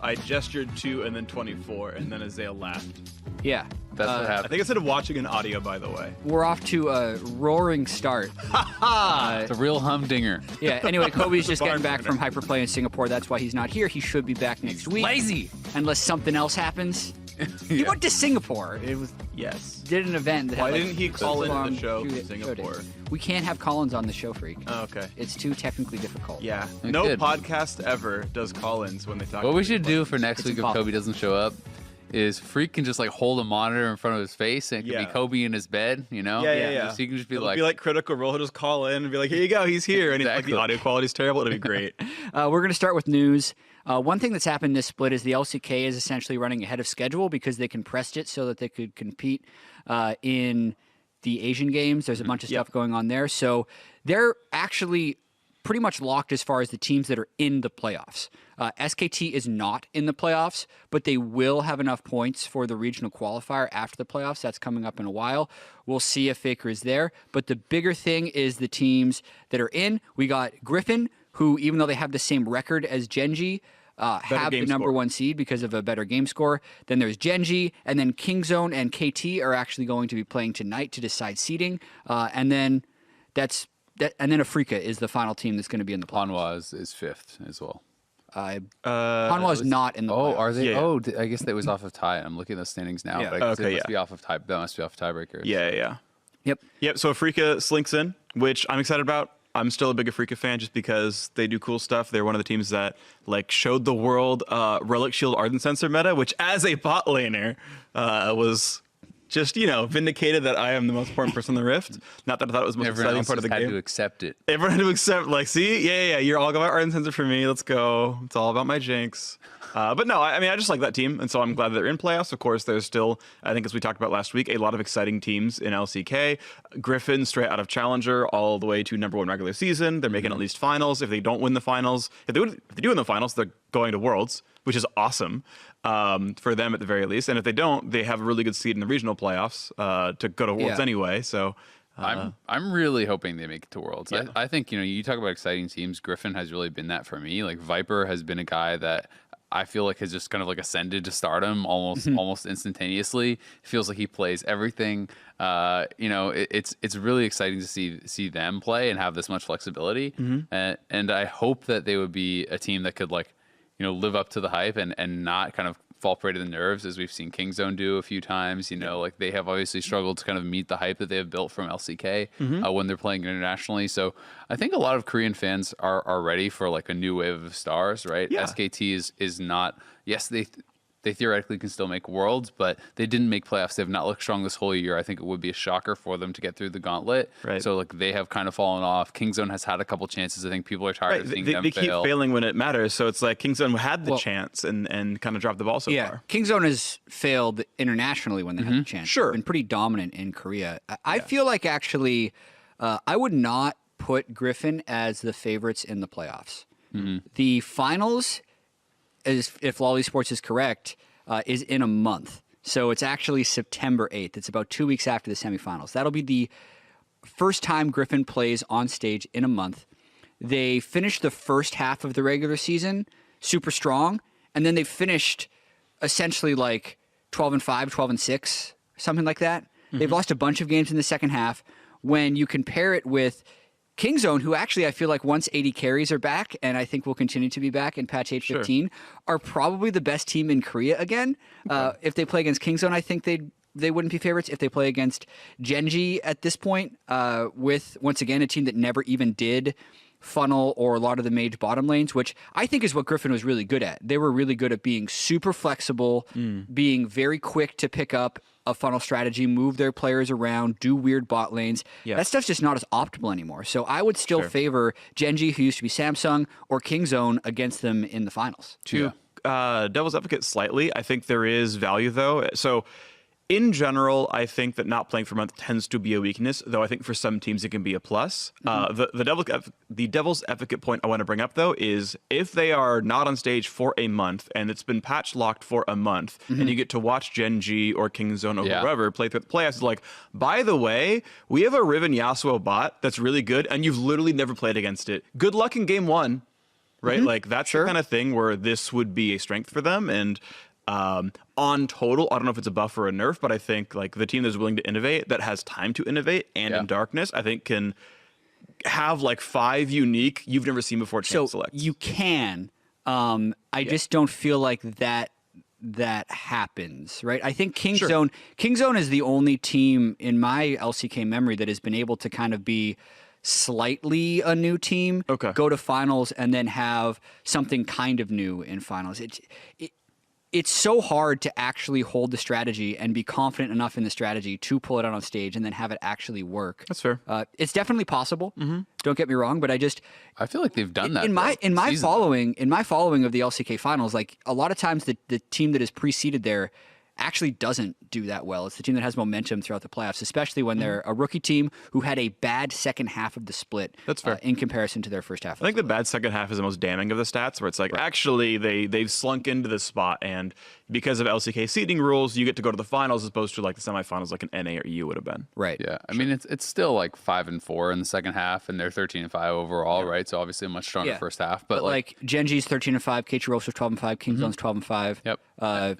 I gestured to and then 24, and then Isaiah laughed. Yeah. That's what happened. I think instead of watching an audio, by the way. We're off to a roaring start. It's a real humdinger. Yeah, anyway, Kobe's just getting Barn back from Hyperplay in Singapore. That's why he's not here. He should be back next week. Lazy. Unless something else happens. He went to Singapore. It was Yes. did an event. That Why had, didn't he call into the show shoot in it- Singapore? showed it. We can't have Collins on the show, Phreak. Oh, okay. It's too technically difficult. Yeah. We No could. podcast ever does call-ins when they talk What about we should it. do for next It's week if impossible. Kobe doesn't show up is Phreak can just like hold a monitor in front of his face and it can Yeah. be Kobe in his bed, you know? Yeah. So he can just be It'll like, be like Critical Role. He'll just call in and be like, here you go, he's here. And Exactly. like the audio quality's terrible. It'll be great. We're going to start with news. One thing that's happened this split is the LCK is essentially running ahead of schedule because they compressed it so that they could compete in the Asian games. There's a bunch of stuff going on there. So they're actually pretty much locked as far as the teams that are in the playoffs. SKT is not in the playoffs, but they will have enough points for the regional qualifier after the playoffs. That's coming up in a while. We'll see if Faker is there. But the bigger thing is the teams that are in. We got Griffin, who, even though they have the same record as Genji, have the game number score. one seed because of a better game score. Then there's Genji, and then Kingzone and KT are actually going to be playing tonight to decide seeding. And then Afrika is the final team that's going to be in the playoffs. Hanwha is fifth as well. Hanwha is not in the Oh, playoffs. are they? Yeah. Oh, I guess that was off of tie. I'm looking at the standings now, Yeah. but I guess Okay, it must yeah. be off of tie. That must be off of tiebreakers. Yeah. Yep. Yep, so Afrika slinks in, which I'm excited about. I'm still a big Afrika fan just because they do cool stuff. They're one of the teams that like showed the world Relic Shield Ardent Sensor meta, which as a bot laner was just, vindicated that I am the most important person in the Rift. Not that I thought it was the most Everyone exciting else part of the just had game. to accept it. Everyone had to accept, like, see? Yeah, you're all about Ardent Sensor for me. Let's go. It's all about my Jinx. But no, I mean, I just like that team, and so I'm glad that they're in playoffs. Of course, there's still, I think as we talked about last week, a lot of exciting teams in LCK. Griffin straight out of Challenger all the way to #1 regular season. They're making at least finals. If they don't win the finals, if they do win the finals, they're going to Worlds, which is awesome for them at the very least. And if they don't, they have a really good seed in the regional playoffs to go to Worlds Yeah. anyway. So I'm really hoping they make it to Worlds. Yeah. I think, you talk about exciting teams. Griffin has really been that for me. Like Viper has been a guy that I feel like has just kind of like ascended to stardom almost instantaneously. It feels like he plays everything. It's really exciting to see them play and have this much flexibility. And I hope that they would be a team that could live up to the hype and not kind of fall prey to the nerves, as we've seen Kingzone do a few times. Like they have obviously struggled to kind of meet the hype that they have built from LCK when they're playing internationally. So I think a lot of Korean fans are ready for like a new wave of stars, right? Yeah. SKT is not, yes, they theoretically can still make Worlds, but they didn't make playoffs. They have not looked strong this whole year. I think it would be a shocker for them to get through the gauntlet. Right. So like they have kind of fallen off. Kingzone has had a couple chances. I think people are tired of seeing them they keep fail. failing when it matters. So it's like Kingzone had the chance and kind of dropped the ball so Yeah, far. Kingzone has failed internationally when they had the chance. Sure. Been pretty dominant in Korea. I feel like actually, I would not put Griffin as the favorites in the playoffs. The finals, if Lolly Sports is correct, is in a month. So it's actually September 8th. It's about 2 weeks after the semifinals. That'll be the first time Griffin plays on stage in a month. They finished the first half of the regular season super strong, and then they finished essentially like 12-5, 12-6, something like that. They've lost a bunch of games in the second half. When you compare it with Kingzone, who actually I feel like once 80 carries are back, and I think will continue to be back in patch 8.15, are probably the best team in Korea again. If they play against Kingzone, I think they wouldn't be favorites. If they play against Genji at this point, with, once again, a team that never even did funnel or a lot of the mage bottom lanes, which I think is what Griffin was really good at. They were really good at being super flexible, being very quick to pick up a funnel strategy, move their players around, do weird bot lanes. Yeah. That stuff's just not as optimal anymore. So I would still favor Genji, who used to be Samsung, or Kingzone against them in the finals. To devil's advocate slightly, I think there is value though. So in general, I think that not playing for a month tends to be a weakness, though I think for some teams it can be a plus. The devil's advocate point I want to bring up, though, is if they are not on stage for a month and it's been patch locked for a month, and you get to watch Genji or Kingzone or whoever play through the playoffs, it's like, by the way, we have a Riven Yasuo bot that's really good, and you've literally never played against it. Good luck in game one. right? Like that's the kind of thing where this would be a strength for them. And on total, I don't know if it's a buff or a nerf, but I think like the team that's willing to innovate, that has time to innovate, and in darkness, I think can have like 5 unique you've never seen before chance selects. You can. I just don't feel like that happens, right? I think Kingzone is the only team in my LCK memory that has been able to kind of be slightly a new team, go to finals, and then have something kind of new in finals. It's so hard to actually hold the strategy and be confident enough in the strategy to pull it out on stage and then have it actually work. That's fair. It's definitely possible. Don't get me wrong, but I feel like they've done that in my following of the LCK finals. Like a lot of times, the team that is preceded there actually doesn't do that well. It's the team that has momentum throughout the playoffs, especially when they're a rookie team who had a bad second half of the split. That's fair. In comparison to their first half. I think the bad second half is the most damning of the stats, where it's like actually they've slunk into this spot, and because of LCK seeding rules, you get to go to the finals as opposed to like the semifinals, like an NA or EU would have been. Right. Yeah. I mean, it's still like 5-4 in the second half, and they're 13-5 overall, right? So obviously a much stronger first half. But like Genji's 13-5, KT Roast was 12-5, Kingzone's 12-5. Yep.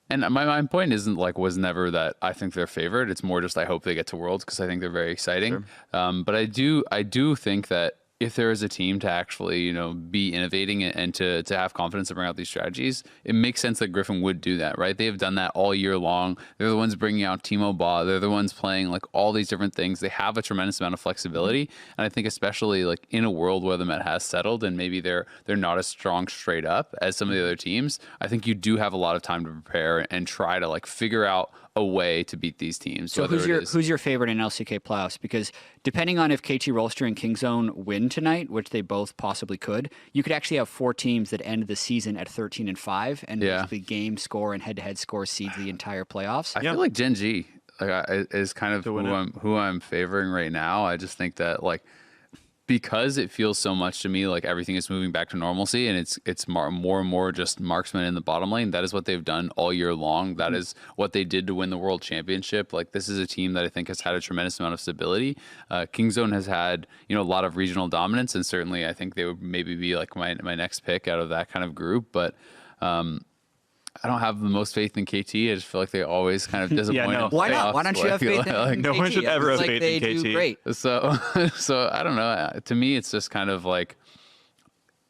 And my point isn't like was never that I think they're favored. It's more just I hope they get to Worlds because I think they're very exciting. But I do think that if there is a team to actually, be innovating and to have confidence to bring out these strategies, it makes sense that Griffin would do that, right? They have done that all year long. They're the ones bringing out Teemo Bot. They're the ones playing like all these different things. They have a tremendous amount of flexibility. And I think especially like in a world where the meta has settled and maybe they're not as strong straight up as some of the other teams, I think you do have a lot of time to prepare and try to like figure out a way to beat these teams. So who's your favorite in LCK playoffs? Because depending on if KT Rolster and Kingzone win tonight, which they both possibly could, you could actually have 4 teams that end the season at 13-5, and basically game score and head-to-head score seeds the entire playoffs. I feel like Gen G is kind of who I'm favoring right now. I just think that like because it feels so much to me like everything is moving back to normalcy and it's more and more just marksman in the bottom lane. That is what they've done all year long. That is what they did to win the world championship. Like this is a team that I think has had a tremendous amount of stability. Kingzone has had, a lot of regional dominance, and certainly I think they would maybe be like my next pick out of that kind of group. But I don't have the most faith in KT. I just feel like they always kind of disappoint. Why not? Why don't you have faith in no KT? one should ever have faith they in KT. Do great. So I don't know. To me, it's just kind of like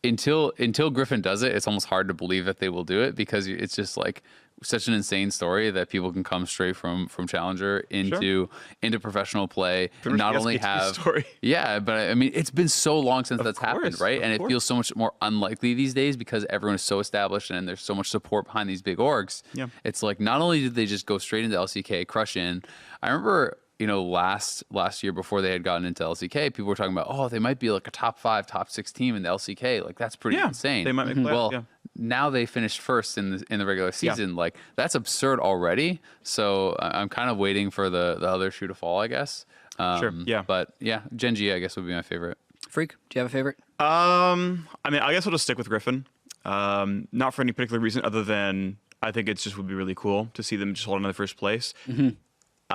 until Griffin does it, it's almost hard to believe that they will do it because it's just like such an insane story that people can come straight from Challenger into professional play and not only have story. But I mean it's been so long since that's happened, right? And it feels so much more unlikely these days because everyone is so established and there's so much support behind these big orgs. It's like not only did they just go straight into LCK, crush in. I remember last year before they had gotten into LCK, people were talking about, they might be like a top 5, top 6 team in the LCK. Like that's pretty insane. They might make playoffs. Now they finished first in the regular season. Like that's absurd already. So I'm kind of waiting for the other shoe to fall, I guess. But Gen G I guess would be my favorite. Phreak, do you have a favorite? I mean, I guess I'll just stick with Griffin. Not for any particular reason other than I think it just would be really cool to see them just hold on to the first place.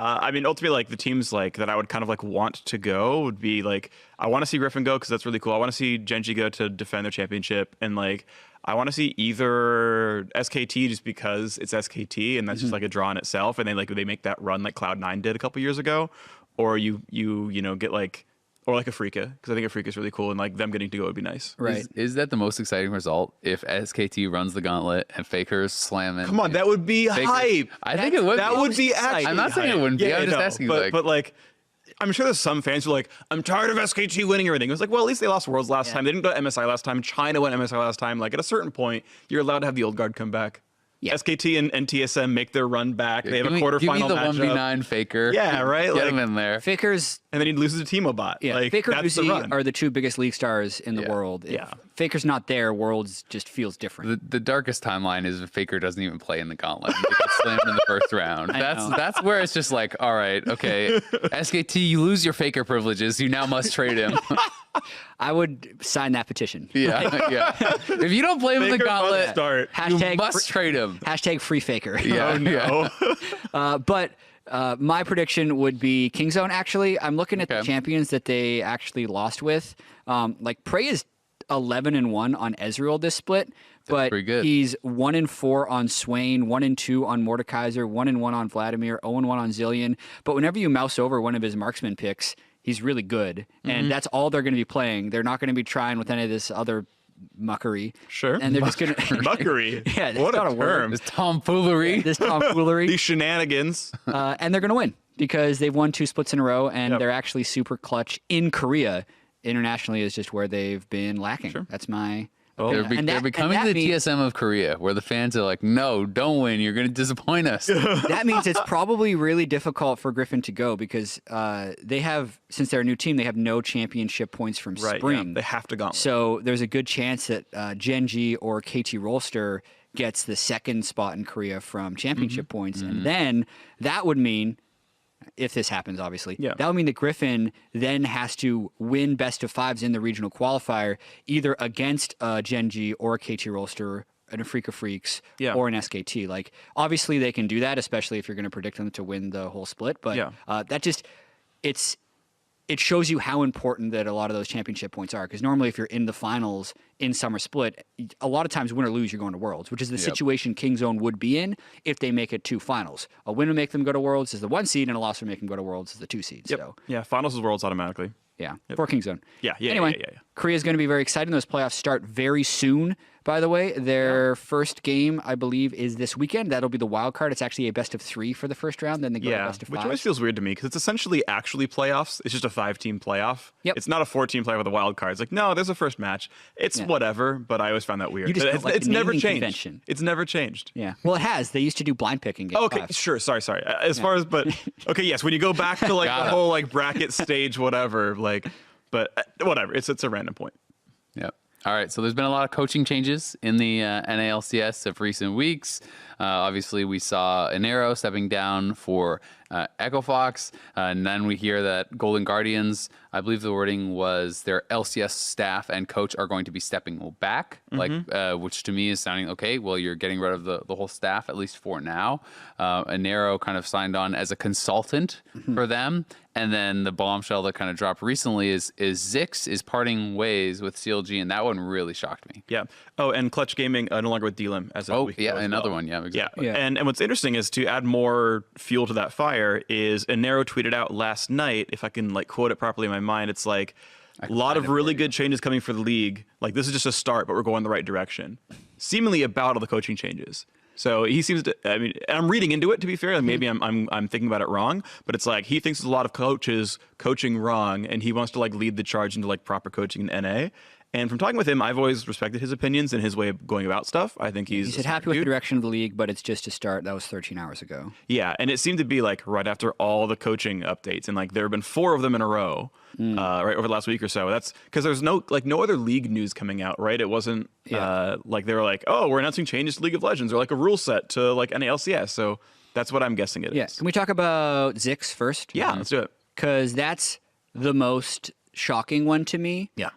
I mean, ultimately, like the teams like that I would kind of like want to go would be like I want to see Griffin go because that's really cool. I want to see Gen G go to defend their championship, and like I want to see either SKT just because it's SKT and that's just like a draw in itself, and they make that run like Cloud9 did a couple years ago, or you get like. Or like a Phreak, because I think a Phreak is really cool, and like them getting to go would be nice. Right? Is that the most exciting result if SKT runs the gauntlet and Fakers slamming? Come on, that would be hype. I think it would. That would be actually. I'm not saying it wouldn't be. I'm just asking. But like, I'm sure there's some fans who are like, I'm tired of SKT winning everything. It was like, well, at least they lost Worlds last time. They didn't go to MSI last time. China went MSI last time. Like at a certain point, you're allowed to have the old guard come back. SKT and TSM make their run back. They have a quarterfinal matchup. Give me the 1v9 Faker. Yeah, right? Get him in there. Fakers. And then he loses to Teemo Bot. Yeah, like, Faker and that's the Uzi run. are the 2 biggest league stars in the world. If Faker's not there, Worlds just feels different. The darkest timeline is if Faker doesn't even play in the gauntlet. They get slammed in the first round. That's where it's just like, all right, okay, SKT, you lose your Faker privileges. You now must trade him. I would sign that petition. If you don't play him in the gauntlet, hashtag you must trade him. Hashtag free Faker. Yeah, but my prediction would be Kingzone, actually. I'm looking at the champions that they actually lost with. Like, Prey is 11-1 on Ezreal this split, but pretty good. he's 1-4 on Swain, 1-2 on Mordekaiser, 1-1 on Vladimir, 0-1 on Zillion. But whenever you mouse over one of his marksman picks, he's really good, and that's all they're going to be playing. They're not going to be trying with any of this other muckery. Sure. And they're just going to Muckery. Yeah, that's what not a a word. term. This tomfoolery. this tomfoolery. These shenanigans. And they're going to win because they've won 2 splits in a row, and Yep. they're actually super clutch in Korea. Internationally is just where they've been lacking. Sure. That's my. Well, They're, opinion. they're becoming that the means, TSM of Korea, where the fans are like, no, don't win. You're going to disappoint us. That means it's probably really difficult for Griffin to go because they have, since they're a new team, they have no championship points from Right. spring. Yeah. They have to gauntlet. So there's a good chance that Genji or KT Rolster gets the second spot in Korea from championship points. And then that would mean, if this happens, obviously, Yeah. that would mean that Griffin then has to win best of 5s in the regional qualifier, either against Genji or KT Rolster and a Phreak of Phreaks Yeah. or an SKT. Like, obviously they can do that, especially if you're going to predict them to win the whole split. But Yeah. that just, it shows you how important that a lot of those championship points are. Because normally if you're in the finals in summer split, a lot of times win or lose, you're going to Worlds, which is the situation Kingzone would be in if they make it 2 finals. A win would make them go to Worlds as the 1 seed, and a loss would make them go to Worlds as the 2 seed. Yep. So, Yeah. Finals is worlds automatically. yeah, for Kingzone. Yeah, yeah, Anyway, yeah. Korea's going to be very exciting. Those playoffs start very soon, by the way. Their first game, I believe, is this weekend. That'll be the wild card. It's actually a best of 3 for the first round. Then they go to Yeah, best of which 5. always feels weird to me because it's essentially actually playoffs. It's just a 5-team playoff. Yep. It's not a 4-team playoff with a wild card. It's like, no, there's a first match. It's whatever, but I always found that weird. You just don't like It's the never naming changed. convention. It's never changed. Yeah. Well, it has. They used to do blind picking. Game Okay, 5. sure. Sorry. As far as, but okay, yes. When you go back to like Got the it. whole like bracket stage, whatever, like, but whatever. It's a random point. Yep. All right. So there's been a lot of coaching changes in the NA LCS of recent weeks. Obviously, we saw Enero stepping down for Echo Fox. And then we hear that Golden Guardians, I believe the wording was their LCS staff and coach are going to be stepping back, which to me is sounding okay. Well, you're getting rid of the whole staff, at least for now. Enero kind of signed on as a consultant for them. And then the bombshell that kind of dropped recently is Zikz is parting ways with CLG, and that one really shocked me. Yeah. Oh, and Clutch Gaming no longer with DLM as of a Oh, week ago yeah, as another well. one. Yeah, Yeah. exactly. Yeah. And what's interesting is to add more fuel to that fire is Enero tweeted out last night, if I can like quote it properly in my mind, it's like a lot of really good changes coming for the league. Like this is just a start, but we're going the right direction. Seemingly about all the coaching changes. So he seems to, I mean, and I'm reading into it to be fair. Like maybe I'm thinking about it wrong, but it's like he thinks there's a lot of coaches coaching wrong and he wants to like lead the charge into like proper coaching in NA. And from talking with him, I've always respected his opinions and his way of going about stuff. I think he's He said happy with the direction of the league, but it's just a start. That was 13 hours ago. Yeah, and it seemed to be like right after all the coaching updates, and like there have been 4 of them in a row, right over the last week or so. That's because there's no other league news coming out, right? It wasn't like they were like, oh, we're announcing changes to League of Legends or like a rule set to like NA LCS. So that's what I'm guessing it is. Yeah. Can we talk about Zikz first? Yeah, let's do it. Because that's the most shocking one to me. Yeah.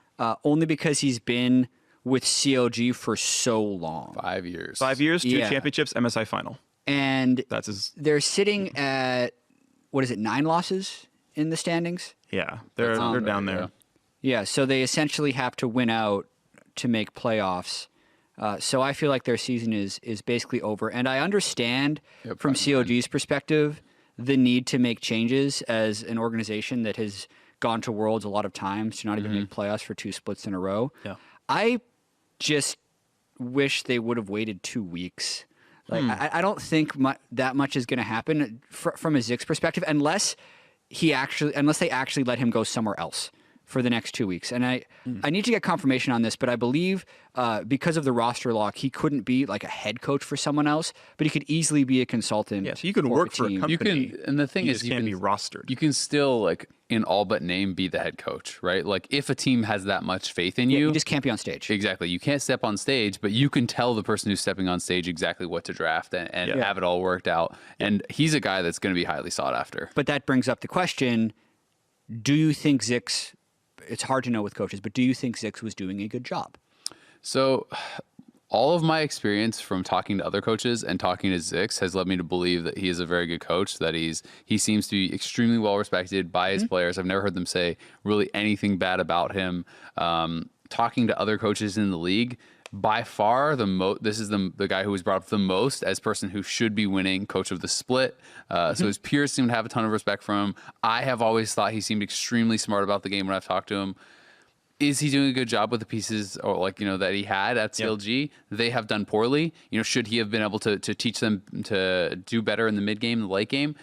Only because he's been with CLG for so long. 5 years. 5 years, 2 Yeah. championships, MSI final. And That's his. they're sitting at, 9 losses in the standings? Yeah, they're down there. yeah. Yeah, so they essentially have to win out to make playoffs. So I feel like their season is basically over. And I understand Yep, from probably. COG's perspective the need to make changes as an organization that has gone to Worlds a lot of times to not even make playoffs for 2 splits in a row. Yeah. I just wish they would have waited 2 weeks. Like I don't think that much is going to happen from a Zikz perspective unless they actually let him go somewhere else for the next 2 weeks. And I need to get confirmation on this, but I believe because of the roster lock, he couldn't be like a head coach for someone else, but he could easily be a consultant. Yeah, so you can work for a team. company. You can, and the thing You is, just can't be rostered. You can still, like, in all but name, be the head coach, right? Like, if a team has that much faith in Yeah, you, you just can't be on stage. exactly, you can't step on stage, but you can tell the person who's stepping on stage exactly what to draft and Yeah. have it all worked out. And he's a guy that's going to be highly sought after. But that brings up the question, do you think Zikz, it's hard to know with coaches, but do you think Zikz was doing a good job? So, all of my experience from talking to other coaches and talking to Zikz has led me to believe that he is a very good coach, that he seems to be extremely well respected by his players. I've never heard them say really anything bad about him. talking to other coaches in the league, by far this is the guy who was brought up the most as person who should be winning coach of the split. So his peers seem to have a ton of respect for him. I have always thought he seemed extremely smart about the game when I've talked to him. Is he doing a good job with the pieces or that he had at CLG? They have done poorly. Should he have been able to teach them to do better in the mid game, the late game?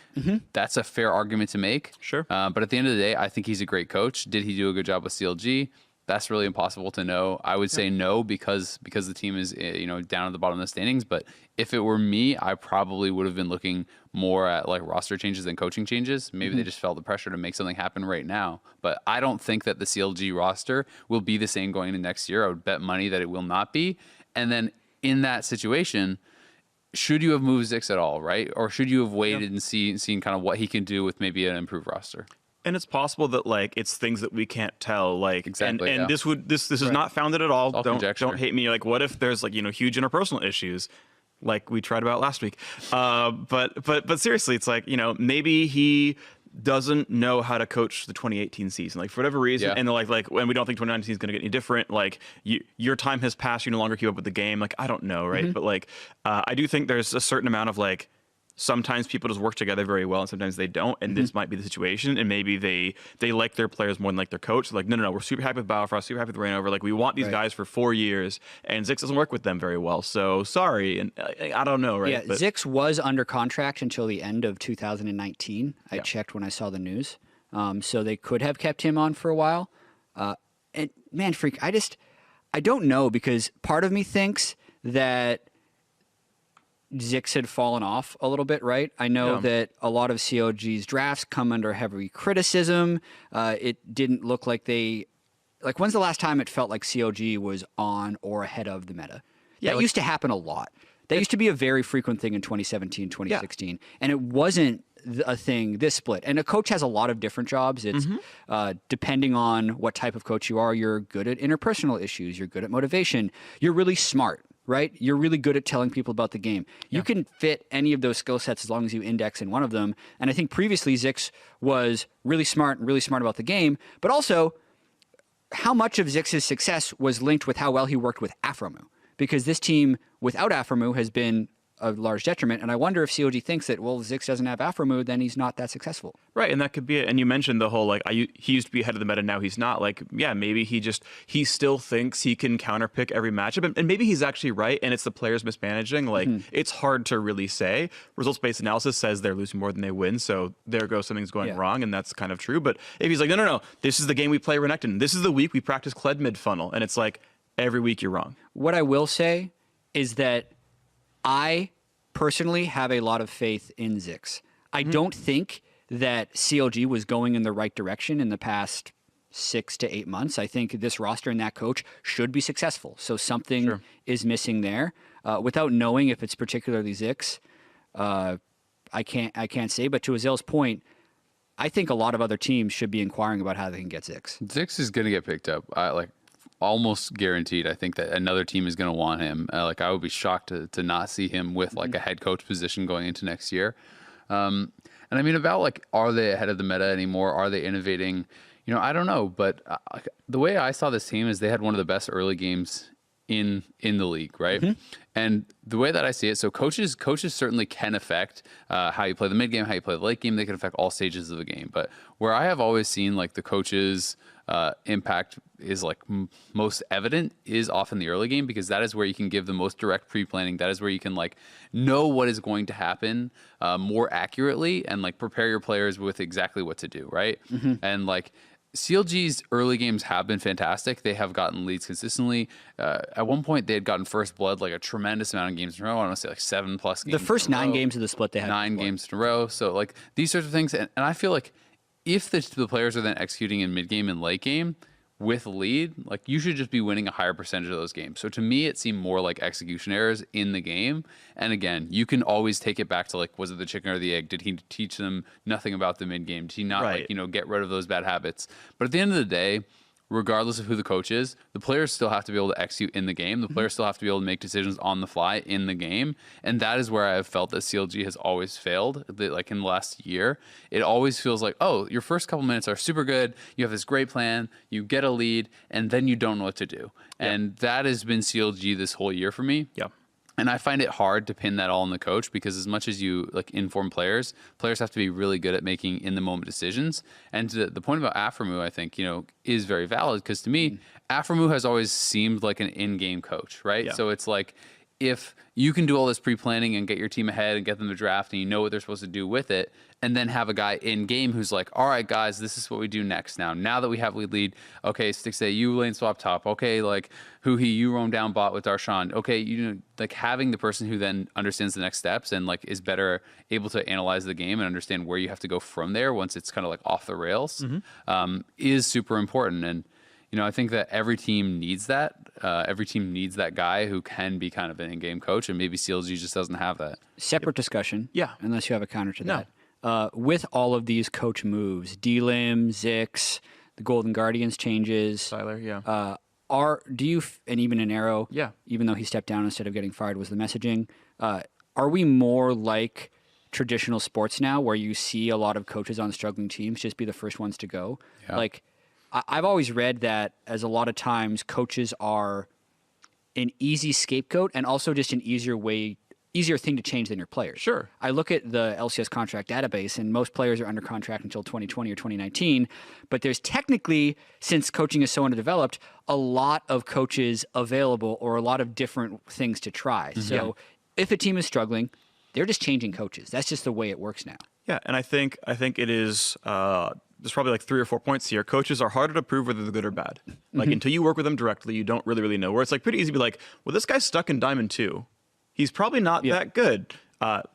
That's a fair argument to make. Sure. But at the end of the day, I think he's a great coach. Did he do a good job with CLG? That's really impossible to know. I would say no because the team is down at the bottom of the standings. But if it were me, I probably would have been looking more at like roster changes than coaching changes. Maybe they just felt the pressure to make something happen right now. But I don't think that the CLG roster will be the same going into next year. I would bet money that it will not be. And then in that situation, should you have moved Zikz at all, right? Or should you have waited and seen kind of what he can do with maybe an improved roster? And it's possible that like it's things that we can't tell, like exactly, and this is not founded at all. Don't hate me. Like, what if there's like huge interpersonal issues, like we tried about last week? But seriously, it's like maybe he doesn't know how to coach the 2018 season, like for whatever reason, and like when we don't think 2019 is going to get any different. Like your time has passed, you no longer keep up with the game. Like I don't know, right? But like I do think there's a certain amount of like. Sometimes people just work together very well, and sometimes they don't. And this might be the situation. And maybe they like their players more than like their coach. So like, no, we're super happy with Battlefrost, super happy with Reignover. Like, we want these guys for 4 years, and Zikz doesn't work with them very well. So sorry, and I don't know, right? Yeah, but Zikz was under contract until the end of 2019. I checked when I saw the news. So they could have kept him on for a while. And man, Phreak, I don't know, because part of me thinks that Zikz had fallen off a little bit, right? I know that a lot of COG's drafts come under heavy criticism. It didn't look like when's the last time it felt like COG was on or ahead of the meta? Yeah, that used to happen a lot. That used to be a very frequent thing in 2017, 2016. And it wasn't a thing this split. And a coach has a lot of different jobs. It's depending on what type of coach you are, you're good at interpersonal issues, you're good at motivation, you're really smart. Right? You're really good at telling people about the game. You can fit any of those skill sets as long as you index in one of them. And I think previously Zikz was really smart about the game, but also how much of Zix's success was linked with how well he worked with Aphromoo. Because this team without Aphromoo has been a large detriment, and I wonder if COG thinks that, well, Zikz doesn't have Aphromoo, then he's not that successful. Right, and that could be it. And you mentioned the whole, like, he used to be ahead of the meta, now he's not. Like, yeah, maybe he still thinks he can counterpick every matchup, and maybe he's actually right, and it's the players mismanaging. Like, it's hard to really say. Results-based analysis says they're losing more than they win, so there goes something's going wrong, and that's kind of true. But if he's like, no, this is the game we play Renekton. This is the week we practice Kled mid-funnel, and it's like, every week you're wrong. What I will say is that I personally have a lot of faith in Zikz. I don't think that CLG was going in the right direction in the past 6 to 8 months. I think this roster and that coach should be successful. So something is missing there. Without knowing if it's particularly Zikz, I can't say. But to Azil's point, I think a lot of other teams should be inquiring about how they can get Zikz. Zikz is going to get picked up. Almost guaranteed. I think that another team is going to want him. I would be shocked to not see him with like a head coach position going into next year. And I mean, about are they ahead of the meta anymore? Are they innovating? I don't know. But the way I saw this team is they had one of the best early games in the league, right? And the way that I see it, so coaches certainly can affect how you play the mid game, how you play the late game. They can affect all stages of the game. But where I have always seen the coaches' impact is most evident is often the early game, because that is where you can give the most direct pre-planning. That is where you can know what is going to happen more accurately and prepare your players with exactly what to do, right? And CLG's early games have been fantastic. They have gotten leads consistently. At one point, they had gotten first blood a tremendous amount of games in a row. I want to say 7+ games. The first 9 games of the split, they had 9 games in a row. So these sorts of things, and I feel if the players are then executing in mid game and late game with lead, you should just be winning a higher percentage of those games. So to me, it seemed more like execution errors in the game. And again, you can always take it back to was it the chicken or the egg? Did he teach them nothing about the mid game? Did he not get rid of those bad habits? But at the end of the day, regardless of who the coach is, the players still have to be able to execute in the game. The players still have to be able to make decisions on the fly in the game. And that is where I have felt that CLG has always failed. Like in the last year, it always feels like, oh, your first couple minutes are super good. You have this great plan. You get a lead, and then you don't know what to do. Yeah. And that has been CLG this whole year for me. Yeah. And I find it hard to pin that all on the coach, because as much as you like inform players have to be really good at making in the moment decisions. And the point about Aframu, I think, is very valid, because to me, Aframu has always seemed like an in-game coach, right? Yeah. So it's like, if you can do all this pre-planning and get your team ahead and get them to draft, and you know what they're supposed to do with it, and then have a guy in game who's like, all right, guys, this is what we do next. Now that we have lead, okay, Stixay, you lane swap top. Okay, like Huhi, you roam down bot with Darshan. Okay, like having the person who then understands the next steps and like is better able to analyze the game and understand where you have to go from there once it's kind of like off the rails is super important. And I think that every team needs that. Every team needs that guy who can be kind of an in-game coach, and maybe CLG just doesn't have that. Separate discussion. Yeah. Unless you have a counter to that. With all of these coach moves, D-Lim, Zikz, the Golden Guardians changes. Tyler, yeah. And even an Arrow, Yeah. even though he stepped down instead of getting fired was the messaging. Are we more like traditional sports now, where you see a lot of coaches on struggling teams just be the first ones to go? Yeah. Like, I've always read that as a lot of times coaches are an easy scapegoat and also just an easier thing to change than your players. Sure. I look at the LCS contract database, and most players are under contract until 2020 or 2019. But there's technically, since coaching is so underdeveloped, a lot of coaches available or a lot of different things to try. So if a team is struggling, they're just changing coaches. That's just the way it works now. Yeah, and I think it is. There's probably like 3 or 4 points here. Coaches are harder to prove whether they're good or bad. Like until you work with them directly, you don't really know. Where it's like pretty easy to be like, well, this guy's stuck in Diamond 2. He's probably not that good,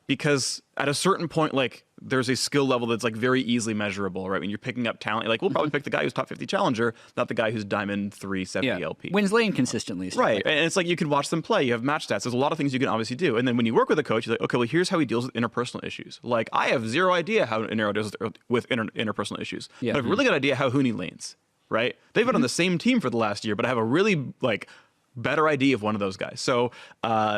because at a certain point, like there's a skill level that's like very easily measurable, right? When you're picking up talent, like we'll probably pick the guy who's top 50 challenger, not the guy who's Diamond 3, 70 LP. Wins lane consistently. Right, and it's like you can watch them play. You have match stats. There's a lot of things you can obviously do. And then when you work with a coach, you're like, okay, well, here's how he deals with interpersonal issues. Like I have zero idea how an Arrow deals with interpersonal issues. Yeah. But I have a really good idea how Huni lanes, right? They've been on the same team for the last year, but I have a really like better idea of one of those guys. So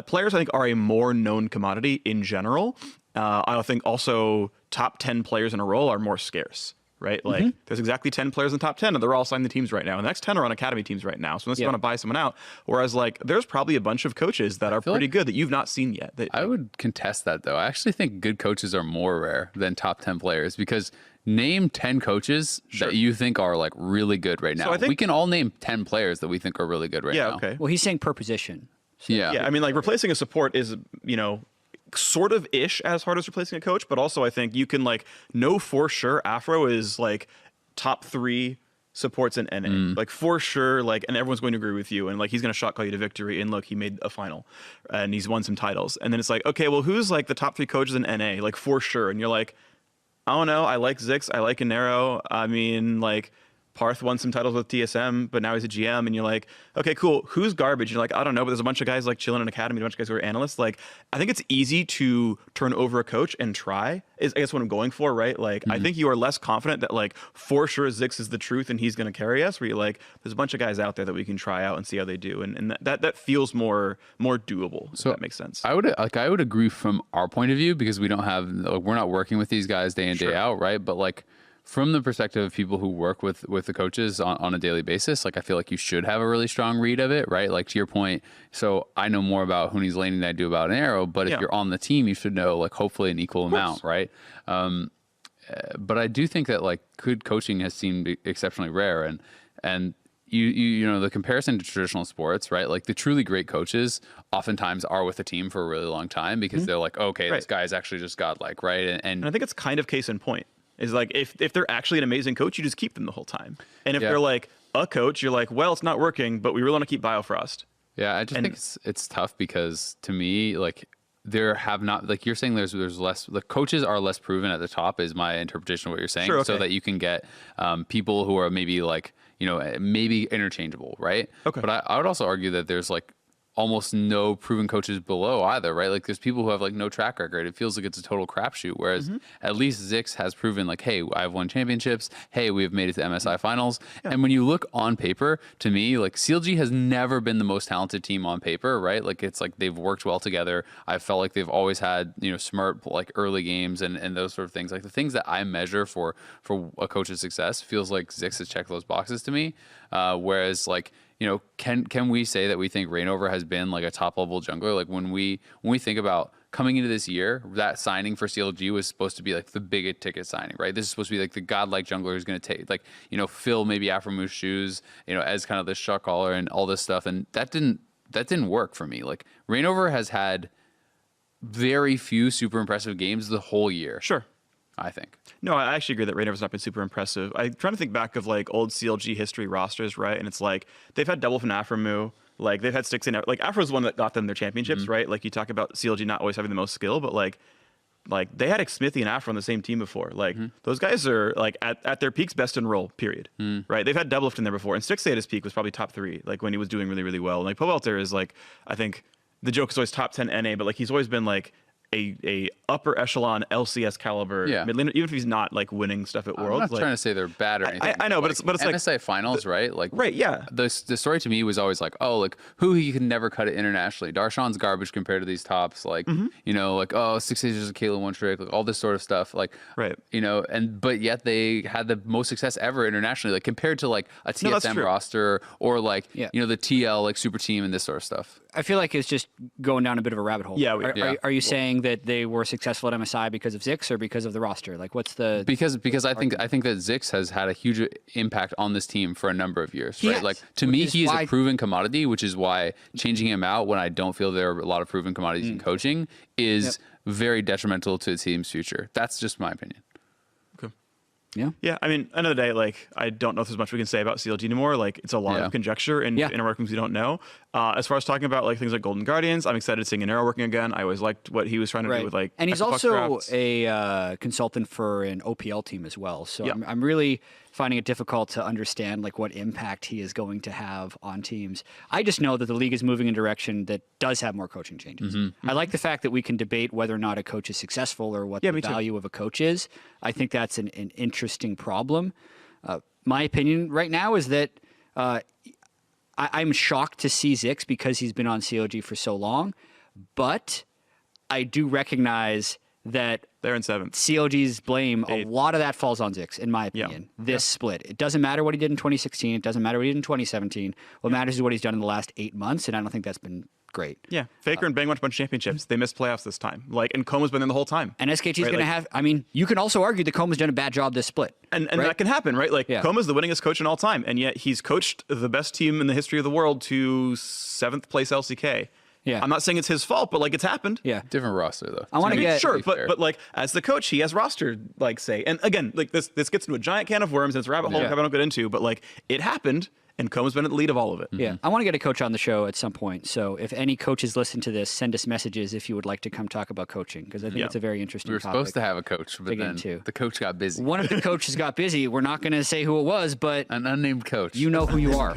players, I think, are a more known commodity in general. I think also top 10 players in a row are more scarce, right? Like there's exactly 10 players in the top 10, and they're all signed to teams right now. And the next 10 are on academy teams right now. So unless you want to buy someone out, whereas like there's probably a bunch of coaches that are pretty good that you've not seen yet. I would contest that, though. I actually think good coaches are more rare than top 10 players, because name 10 coaches that you think are like really good right now. We can all name 10 players that we think are really good right now. Yeah, okay. Well, he's saying per position. So. Yeah. I mean, like replacing a support is, sort of ish as hard as replacing a coach, but also I think you can like know for sure Afro is like top 3 supports in NA, like for sure, like, and everyone's going to agree with you, and like he's going to shot call you to victory. And look, he made a final, and he's won some titles. And then it's like, okay, well, who's like the top 3 coaches in NA, like for sure? And you're like, I don't know. I like Zikz. I like Inero. I mean, like, Parth won some titles with TSM, but now he's a GM, and you're like, okay, cool. Who's garbage? You're like, I don't know, but there's a bunch of guys like chilling in academy, a bunch of guys who are analysts. Like, I think it's easy to turn over a coach and try. Is I guess what I'm going for, right? Like, I think you are less confident that like for sure Zikz is the truth and he's going to carry us. Where you're like, there's a bunch of guys out there that we can try out and see how they do, and that feels more doable. So if that makes sense. I would agree from our point of view, because we don't have we're not working with these guys day in day out, right? But like, from the perspective of people who work with the coaches on a daily basis, like I feel like you should have a really strong read of it, right? Like to your point, so I know more about Huni's laning than I do about an Arrow, but if you're on the team, you should know like hopefully an equal amount, right? But I do think that like good coaching has seemed exceptionally rare, and you know the comparison to traditional sports, right? Like the truly great coaches oftentimes are with a team for a really long time, because they're like, okay, this guy is actually just godlike, right? And I think it's kind of case in point. Is like if they're actually an amazing coach, you just keep them the whole time. And if they're like a coach, you're like, well, it's not working, but we really want to keep Biofrost. Yeah, I just think it's tough, because to me, like there have not, like you're saying, there's less, the coaches are less proven at the top is my interpretation of what you're saying. Sure, okay. So that you can get people who are maybe like, maybe interchangeable, right? Okay. But I would also argue that there's like almost no proven coaches below either, right? Like there's people who have like no track record. It feels like it's a total crapshoot. Whereas at least Zikz has proven like, hey, I've won championships. Hey, we have made it to MSI finals. And when you look on paper, to me, like CLG has never been the most talented team on paper, right? Like it's like they've worked well together. I felt like they've always had, smart like early games and those sort of things. Like the things that I measure for a coach's success feels like Zikz has checked those boxes to me. Whereas like, can we say that we think Reignover has been like a top level jungler? Like when we think about coming into this year, that signing for CLG was supposed to be like the biggest ticket signing, right? This is supposed to be like the godlike jungler who's going to take like, fill maybe Afromu's shoes, as kind of the shot caller and all this stuff. And that didn't work for me. Like Reignover has had very few super impressive games the whole year. Sure. I think. No, I actually agree that Reignover's not been super impressive. I'm trying to think back of like old CLG history rosters, right? And it's like they've had double from Afromu, like they've had sticks in. Like Afro's one that got them their championships, right? Like you talk about CLG not always having the most skill, but like they had Xmithy and Afro on the same team before. Like those guys are like at their peaks best in role, period. Right? They've had Doublelift in there before, and Stixxay at his peak was probably top 3, like when he was doing really, really well. And like Powelter is like, I think the joke is always top 10 NA, but like he's always been like a upper echelon LCS caliber mid laner, even if he's not like winning stuff at Worlds. I'm not trying to say they're bad or anything. I know, but it's like MSI finals, right? Like right, yeah. The story to me was always like, oh, like who he can never cut it internationally. Darshan's garbage compared to these tops. Like like Stixxay is just a Caitlyn one trick, like all this sort of stuff. Like right, but yet they had the most success ever internationally, like compared to like a TSM roster or like the TL like super team and this sort of stuff. I feel like it's just going down a bit of a rabbit hole. Yeah. Are you saying that they were successful at MSI because of Zikz or because of the roster? Like, what's the because I think that Zikz has had a huge impact on this team for a number of years, right? Like to me, he is a proven commodity, which is why changing him out when I don't feel there are a lot of proven commodities in coaching is very detrimental to the team's future. That's just my opinion. Yeah. I mean, end of the day, like I don't know if there's much we can say about CLG anymore. Like it's a lot of conjecture and inner workings we don't know. As far as talking about like things like Golden Guardians, I'm excited seeing Anero working again. I always liked what he was trying to do with like. And he's also a consultant for an OPL team as well. So I'm really finding it difficult to understand like what impact he is going to have on teams. I just know that the league is moving in a direction that does have more coaching changes. I like the fact that we can debate whether or not a coach is successful or what the value of a coach is. I think that's an interesting problem. My opinion right now is that I'm shocked to see Zikz because he's been on COG for so long, but I do recognize that they're in 7th. COG's blame, a lot of that falls on Zikz, in my opinion. This split. It doesn't matter what he did in 2016. It doesn't matter what he did in 2017. What matters is what he's done in the last 8 months, and I don't think that's been great. Yeah. Faker and Bang won a bunch of championships. They missed playoffs this time. Like, and Coma's been in the whole time. And SKT's going to have, I mean, you can also argue that Coma's done a bad job this split. And that can happen, right? Like, Coma's the winningest coach in all time, and yet he's coached the best team in the history of the world to 7th place LCK. Yeah. I'm not saying it's his fault, but like it's happened. Yeah. Different roster though. I want to get sure, but like as the coach, he has roster like say. And again, like this gets into a giant can of worms and it's a rabbit hole I don't get into, but like it happened and Coma's been at the lead of all of it. Yeah. I want to get a coach on the show at some point. So if any coaches listen to this, send us messages if you would like to come talk about coaching because I think it's a very interesting topic. We were supposed to have a coach, but then the coach got busy. One of the coaches got busy. We're not going to say who it was, but an unnamed coach. You know who you are.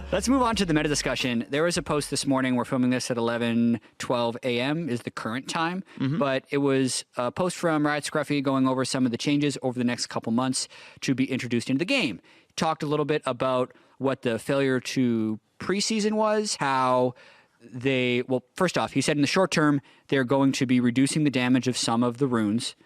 Let's move on to the meta discussion. There was a post this morning. We're filming this at 11:12 a.m. is the current time, but it was a post from Riot Scruffy going over some of the changes over the next couple months to be introduced into the game. Talked a little bit about what the failure to preseason was, how first off, he said in the short term, they're going to be reducing the damage of some of the runes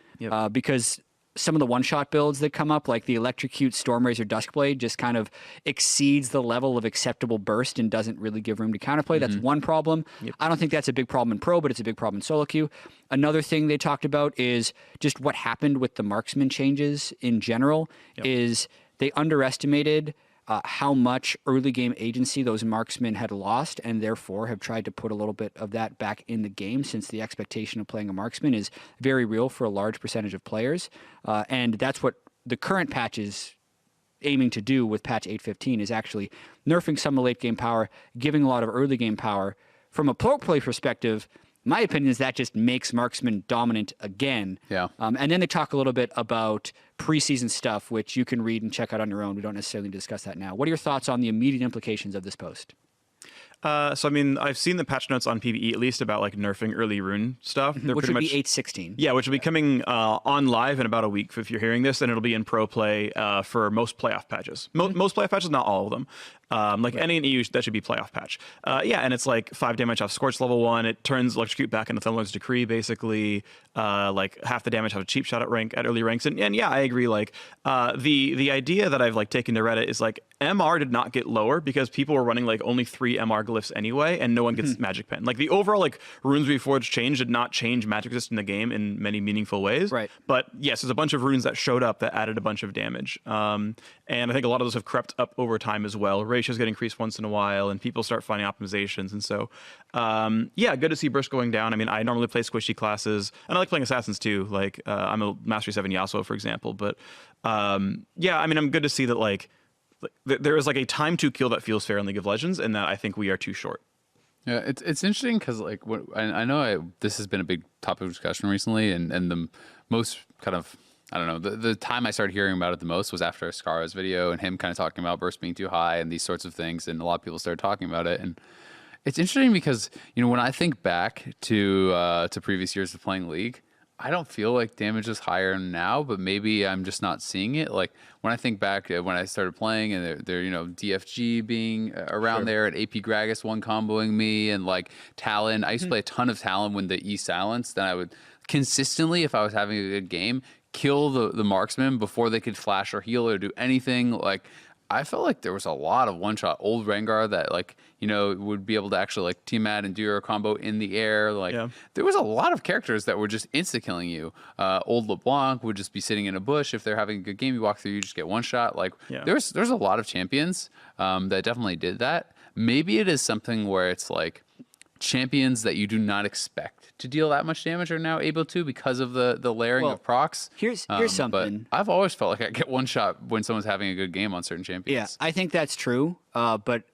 because some of the one-shot builds that come up, like the Electrocute Stormrazor Duskblade, just kind of exceeds the level of acceptable burst and doesn't really give room to counterplay. That's one problem. I don't think that's a big problem in Pro, but it's a big problem in solo queue. Another thing they talked about is just what happened with the marksman changes in general is they underestimated how much early game agency those marksmen had lost and therefore have tried to put a little bit of that back in the game since the expectation of playing a marksman is very real for a large percentage of players. And that's what the current patch is aiming to do with patch 8.15 is actually nerfing some of late game power, giving a lot of early game power. From a pro play perspective, my opinion is that just makes marksman dominant again. Yeah. And then they talk a little bit about preseason stuff, which you can read and check out on your own. We don't necessarily discuss that now. What are your thoughts on the immediate implications of this post? So I mean, I've seen the patch notes on PvE at least about like nerfing early rune stuff. They're Which pretty would much, be 8.16. Yeah, which will be coming on live in about a week if you're hearing this, and it'll be in pro play for most playoff patches. Most playoff patches, not all of them. NA and EU, that should be playoff patch. Yeah, and it's like 5 damage off Scorch level 1. It turns Electrocute back into Thunderlord's Decree, basically. Like half the damage off a cheap shot at early ranks. And yeah, I agree. Like the idea that I've like taken to Reddit is like MR did not get lower because people were running like only 3 MR glyphs anyway, and no one gets Magic Pen. Like the overall like Runes Reforged change did not change Magic Resist in the game in many meaningful ways. Right. But yes, there's a bunch of runes that showed up that added a bunch of damage. And I think a lot of those have crept up over time as well. Ratios get increased once in a while, and people start finding optimizations. And so, yeah, good to see burst going down. I mean, I normally play squishy classes, and I like playing assassins too. Like I'm a Mastery 7 Yasuo, for example. But yeah, I mean, I'm good to see that like there is like a time to kill that feels fair in League of Legends, and that I think we are too short. Yeah, it's interesting because like I know this has been a big topic of discussion recently, and the most kind of, I don't know, the time I started hearing about it the most was after Scaro's video and him kind of talking about burst being too high and these sorts of things, and a lot of people started talking about it. And it's interesting because, you know, when I think back to previous years of playing League, I don't feel like damage is higher now, but maybe I'm just not seeing it. Like when I think back when I started playing, and they're you know, DFG being around there, and AP Gragas one comboing me, and like Talon. I used to play a ton of Talon when the E silenced, then I would consistently, if I was having a good game, kill the marksman before they could flash or heal or do anything. Like I felt like there was a lot of one-shot old Rengar that, like, you know, would be able to actually like team mad and do your combo in the air. Like there was a lot of characters that were just insta-killing you. Old LeBlanc would just be sitting in a bush. If they're having a good game, you walk through, you just get one shot. Like there's a lot of champions that definitely did that. Maybe it is something where it's like champions that you do not expect to deal that much damage are now able to because of the layering of procs. Here's something. But I've always felt like I get one shot when someone's having a good game on certain champions. Yeah, I think that's true. But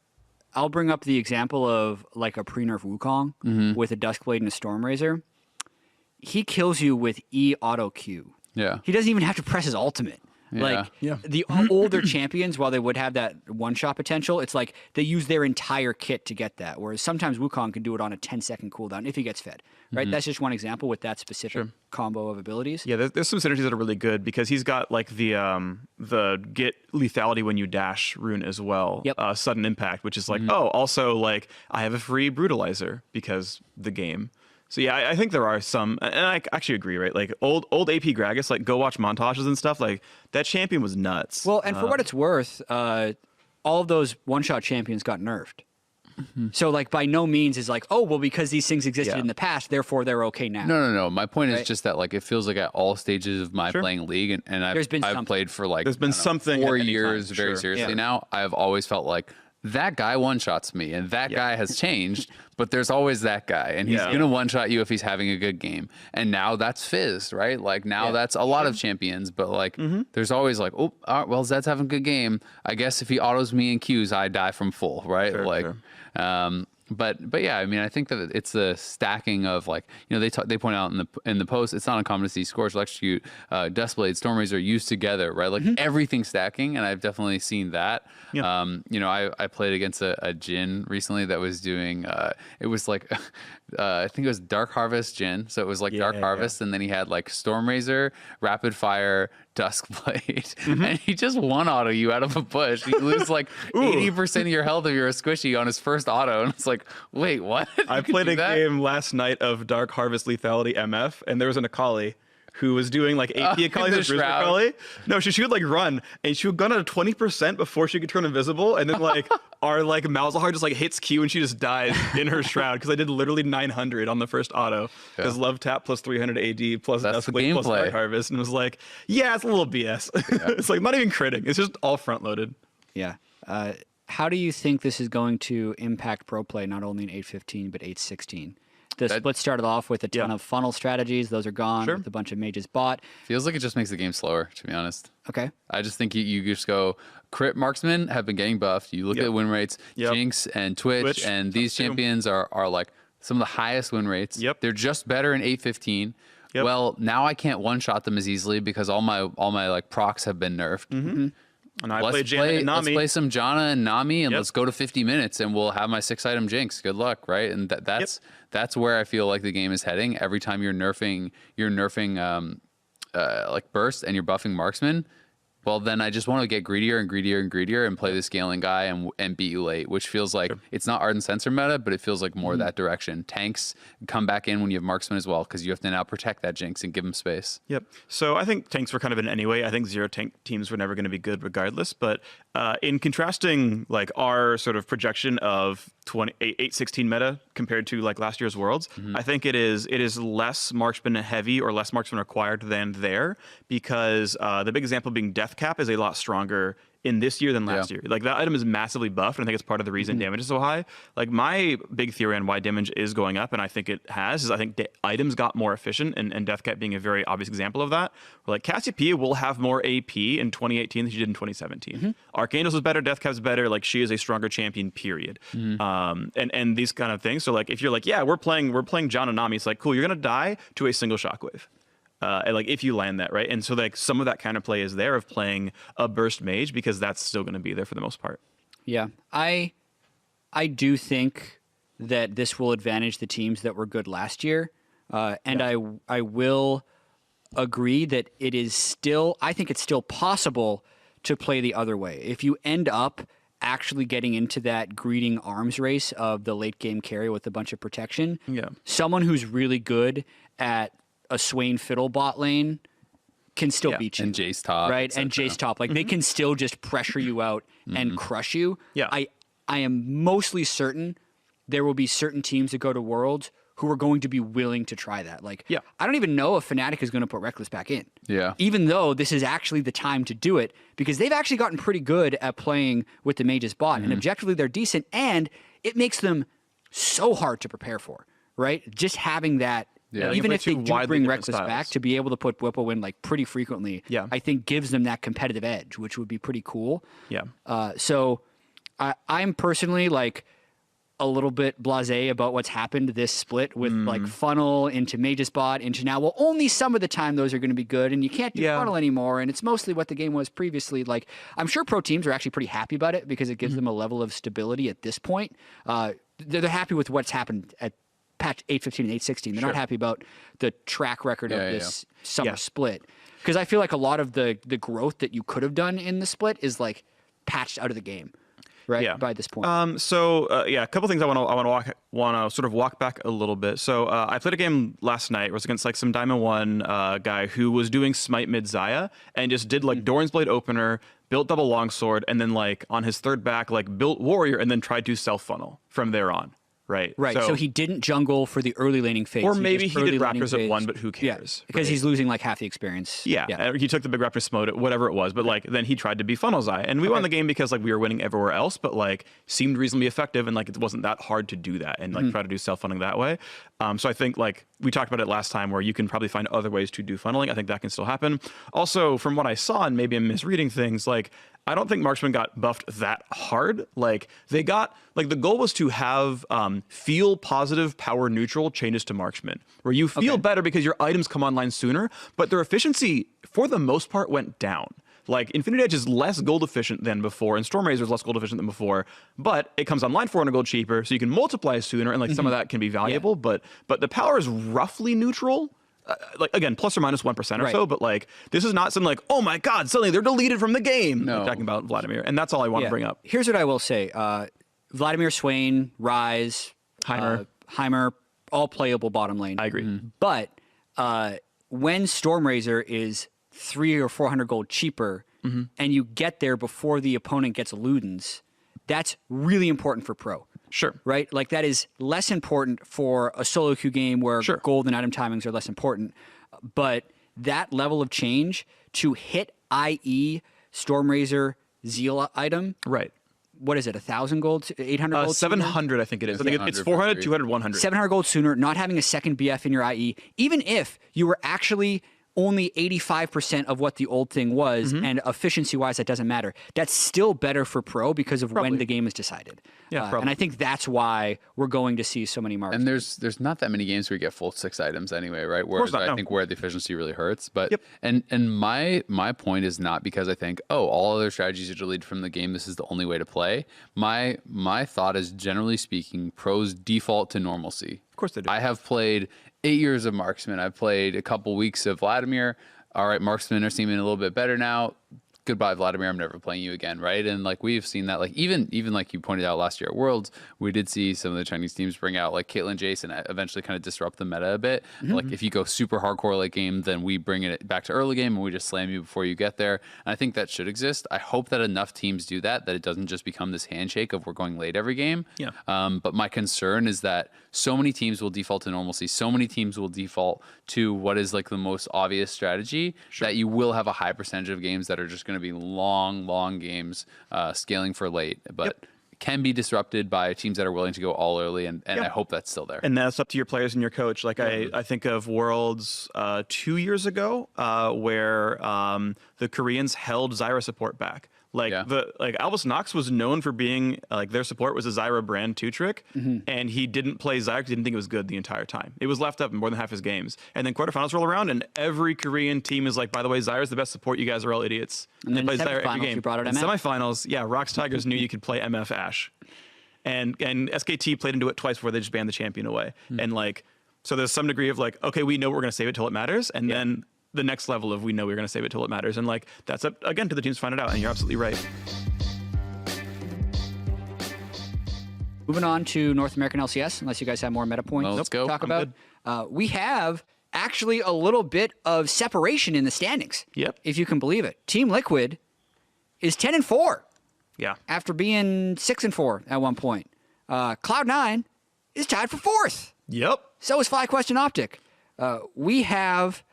I'll bring up the example of like a pre-nerf Wukong with a Duskblade and a Stormrazor. He kills you with E auto Q. Yeah. He doesn't even have to press his ultimate. Like the older champions, while they would have that one-shot potential, it's like they use their entire kit to get that. Whereas sometimes Wukong can do it on a 10-second cooldown if he gets fed. Right? That's just one example with that specific combo of abilities. Yeah, there's some synergies that are really good because he's got like the get lethality when you dash rune as well. Sudden impact, which is like, oh, also like I have a free brutalizer because the game. So yeah, I think there are some, and I actually agree, right? Like old AP Gragas, like go watch montages and stuff. Like that champion was nuts. Well, and for what it's worth, all of those one-shot champions got nerfed. So like by no means is like, oh, well, because these things existed in the past, therefore they're okay now. No. My point is just that like it feels like at all stages of my playing League, and I've played for like there's been something 4 years very seriously now. I've always felt like that guy one-shots me, and that guy has changed, but there's always that guy, and he's going to one-shot you if he's having a good game. And now that's fizzed, right? Like now that's a lot of champions, but like there's always like, oh, well, Zed's having a good game. I guess if he autos me in Qs, I die from full, right? But yeah, I mean, I think that it's the stacking of like, you know, they point out in the post, it's not uncommon to see Scorch, Electrocute, Duskblade, Stormrazor used together, right? Like everything stacking, and I've definitely seen that. You know, I played against a Jhin recently that was doing, it was like, I think it was Dark Harvest Jhin, so it was like Dark Harvest, and then he had like Stormrazor, Rapid Fire, Duskblade, and he just one auto you out of a bush. You lose like 80% of your health if you're a squishy on his first auto, and it's like, wait, what? I played a game last night of Dark Harvest Lethality MF, and there was an Akali who was doing like AP Akali, Akali. No, she would like run, and she would gun at a 20% before she could turn invisible, and then like our like Malzahar just like hits Q and she just dies in her shroud because I did literally 900 on the first auto because love tap plus 300 AD plus Duskblade plus Dark Harvest, and it was like, yeah, it's a little BS. It's like not even critting, it's just all front loaded. Yeah. How do you think this is going to impact pro play, not only in 8.15 but 8.16? The split started off with a ton of funnel strategies. Those are gone with a bunch of mages bought. Feels like it just makes the game slower, to be honest. Okay. I just think you just go, crit marksmen have been getting buffed. You look at win rates, Jinx and Twitch, and these champions are like some of the highest win rates. Yep. They're just better in 8-15. Yep. Well, now I can't one-shot them as easily because all my like procs have been nerfed. And I play Let's Janna and Nami. let's play some Janna and Nami, and Yep. let's go to 50 minutes, and we'll have my 6-item Jinx. Good luck, right? And that's where I feel like the game is heading. Every time you're nerfing like burst and you're buffing marksman, well, then I just want to get greedier and greedier and greedier and play the scaling guy and beat you late, which feels like it's not Ardent Sensor meta, but it feels like more that direction. Tanks come back in when you have marksman as well, because you have to now protect that Jinx and give him space. Yep. So I think tanks were kind of in anyway. I think zero tank teams were never going to be good regardless. But in contrasting like our sort of projection of 8-16 meta compared to like last year's Worlds, I think it is less marksman heavy or less marksman required than there, because the big example being Death Cap is a lot stronger in this year than last year. Like that item is massively buffed, and I think it's part of the reason damage is so high. Like my big theory on why damage is going up, and I think it has, is I think items got more efficient, and Death Cap being a very obvious example of that. Where like Cassiopeia will have more AP in 2018 than she did in 2017. Archangels was better, Death Cap's better. Like she is a stronger champion, period. And these kind of things. So like if you're like, yeah, we're playing Janna Nami, it's like cool, you're gonna die to a single shockwave. And like if you land that, right? And so like some of that kind of play is there of playing a burst mage, because that's still going to be there for the most part. Yeah, I do think that this will advantage the teams that were good last year, and I will agree that it is still. I think it's still possible to play the other way. If you end up actually getting into that greeting arms race of the late game carry with a bunch of protection, someone who's really good at a Swain Fiddle bot lane can still beat you. And Jace top. Right? And Jace top. Like, they can still just pressure you out and crush you. Yeah. I am mostly certain there will be certain teams that go to Worlds who are going to be willing to try that. Like, I don't even know if Fnatic is going to put Reckless back in. Yeah. Even though this is actually the time to do it, because they've actually gotten pretty good at playing with the Mage's bot. And objectively, they're decent. And it makes them so hard to prepare for, right? Just having that. Yeah. Even if they do bring different Reckless styles. back, to be able to put Whipple in like pretty frequently, I think gives them that competitive edge, which would be pretty cool. Yeah. So I'm personally like a little bit blasé about what's happened this split with like Funnel into Mage's bot into now. Well, only some of the time those are going to be good, and you can't do Funnel anymore, and it's mostly what the game was previously. Like, I'm sure pro teams are actually pretty happy about it because it gives them a level of stability at this point. They're happy with what's happened at patch 8.15 and 8.16. They're not happy about the track record of this summer split. Because I feel like a lot of the growth that you could have done in the split is like patched out of the game, right? By this point. A couple things I want to sort of walk back a little bit. So I played a game last night. It was against like some Diamond 1 guy who was doing Smite mid Xayah and just did like Doran's Blade opener, built double longsword, and then like on his third back like built Warrior and then tried to self funnel from there on. Right. So he didn't jungle for the early laning phase. Or maybe he did Raptors at 1, but who cares? Yeah, because he's losing like half the experience. Yeah. He took the big Raptor smote, whatever it was, but like then he tried to be Funnel Eye. And we won the game because like we were winning everywhere else, but like seemed reasonably effective, and like it wasn't that hard to do that and like try to do self-funneling that way. So I think like we talked about it last time where you can probably find other ways to do funneling. I think that can still happen. Also, from what I saw, and maybe I'm misreading things, like I don't think Marksman got buffed that hard. Like they got, like the goal was to have feel positive, power neutral changes to Marksman, where you feel better because your items come online sooner, but their efficiency for the most part went down. Like Infinity Edge is less gold efficient than before, and Storm Razor is less gold efficient than before, but it comes online 400 gold cheaper, so you can multiply sooner, and like some of that can be valuable, but the power is roughly neutral. Like again, plus or minus 1% or so, but like this is not something like, oh my god, suddenly they're deleted from the game. No. Talking about Vladimir, and that's all I want to bring up. Here's what I will say: Vladimir, Swain, Ryze, Heimer, all playable bottom lane. I agree. But when Stormrazor is 300 or 400 gold cheaper, and you get there before the opponent gets Ludens, that's really important for pro. Sure. Right? Like that is less important for a solo queue game where gold and item timings are less important. But that level of change to hit IE Stormrazor Zeal item. Right. What is it? 1,000 gold? 800 gold? 700, I think it is. I think it's 400, 200, 100. 700 gold sooner, not having a second BF in your IE, even if you were actually only 85% of what the old thing was, and efficiency-wise, that doesn't matter. That's still better for Pro because of when the game is decided. Yeah, and I think that's why we're going to see so many marks. And there's not that many games where you get full 6 items anyway, right? Whereas I think where the efficiency really hurts. But and my point is not because I think, all other strategies are deleted from the game, this is the only way to play. My thought is, generally speaking, pros default to normalcy. Of course they do. I have played 8 years of Marksman. I've played a couple weeks of Vladimir. All right, Marksmen are seeming a little bit better now. Goodbye, Vladimir. I'm never playing you again, right? And like we've seen that, like even like you pointed out last year at Worlds, we did see some of the Chinese teams bring out like Caitlyn Jace and eventually kind of disrupt the meta a bit. Like if you go super hardcore late game, then we bring it back to early game and we just slam you before you get there. And I think that should exist. I hope that enough teams do that it doesn't just become this handshake of we're going late every game. Yeah. But my concern is that so many teams will default to normalcy. So many teams will default to what is like the most obvious strategy that you will have a high percentage of games that are just going to be long games scaling for late, but can be disrupted by teams that are willing to go all early, and I hope that's still there. And that's up to your players and your coach. Like I think of Worlds 2 years ago where the Koreans held Zyra support back. Albus Nox was known for being like their support was a Zyra brand 2-trick, and he didn't play Zyra because he didn't think it was good the entire time. It was left up in more than half his games. And then quarterfinals roll around, and every Korean team is like, by the way, Zyra's the best support. You guys are all idiots. And then they play Zyra every semifinals, game. you brought out in MF. semifinals, Rocks Tigers knew you could play MF Ashe, and SKT played into it twice before they just banned the champion away. And like, so there's some degree of like, okay, we know we're gonna save it till it matters, and then the next level of we know we're going to save it till it matters. And like, that's up again to the teams to find it out. And you're absolutely right. Moving on to North American LCS, unless you guys have more meta points let's to go. talk I'm about. We have actually a little bit of separation in the standings. Yep. If you can believe it. Team Liquid is 10-4. Yeah. After being 6-4 at one point. Cloud9 is tied for 4th. Yep. So is FlyQuest Optic. We have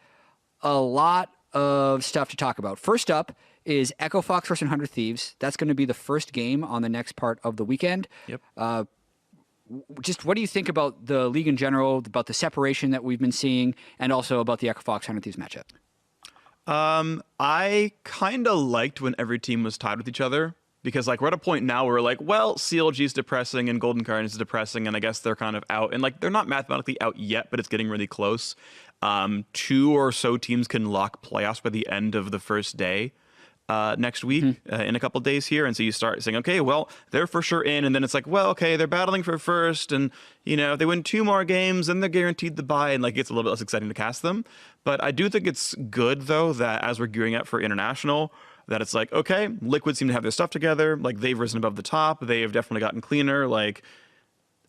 a lot of stuff to talk about. First up is Echo Fox versus 100 Thieves. That's going to be the first game on the next part of the weekend. Yep. Just what do you think about the league in general, about the separation that we've been seeing, and also about the Echo Fox 100 Thieves matchup? I kind of liked when every team was tied with each other, because like we're at a point now where we're like, well, CLG is depressing and Golden Guardians is depressing, and I guess they're kind of out. And like they're not mathematically out yet, but it's getting really close. 2 or so teams can lock playoffs by the end of the first day next week, in a couple days here. And so you start saying, okay, well, they're for sure in. And then it's like, well, okay, they're battling for first. And, you know, if they win 2 more games, then they're guaranteed the bye. And like, it's a little bit less exciting to cast them. But I do think it's good, though, that as we're gearing up for international, that it's like, okay, Liquid seem to have their stuff together. Like, they've risen above the top. They have definitely gotten cleaner. Like,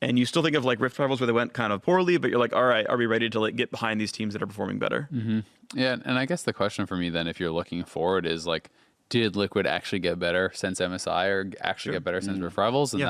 and you still think of like Rift Rivals where they went kind of poorly, but you're like, all right, are we ready to like get behind these teams that are performing better? Mm-hmm. Yeah, and I guess the question for me then, if you're looking forward, is like, did Liquid actually get better since MSI, or actually get better since Rift Rivals? And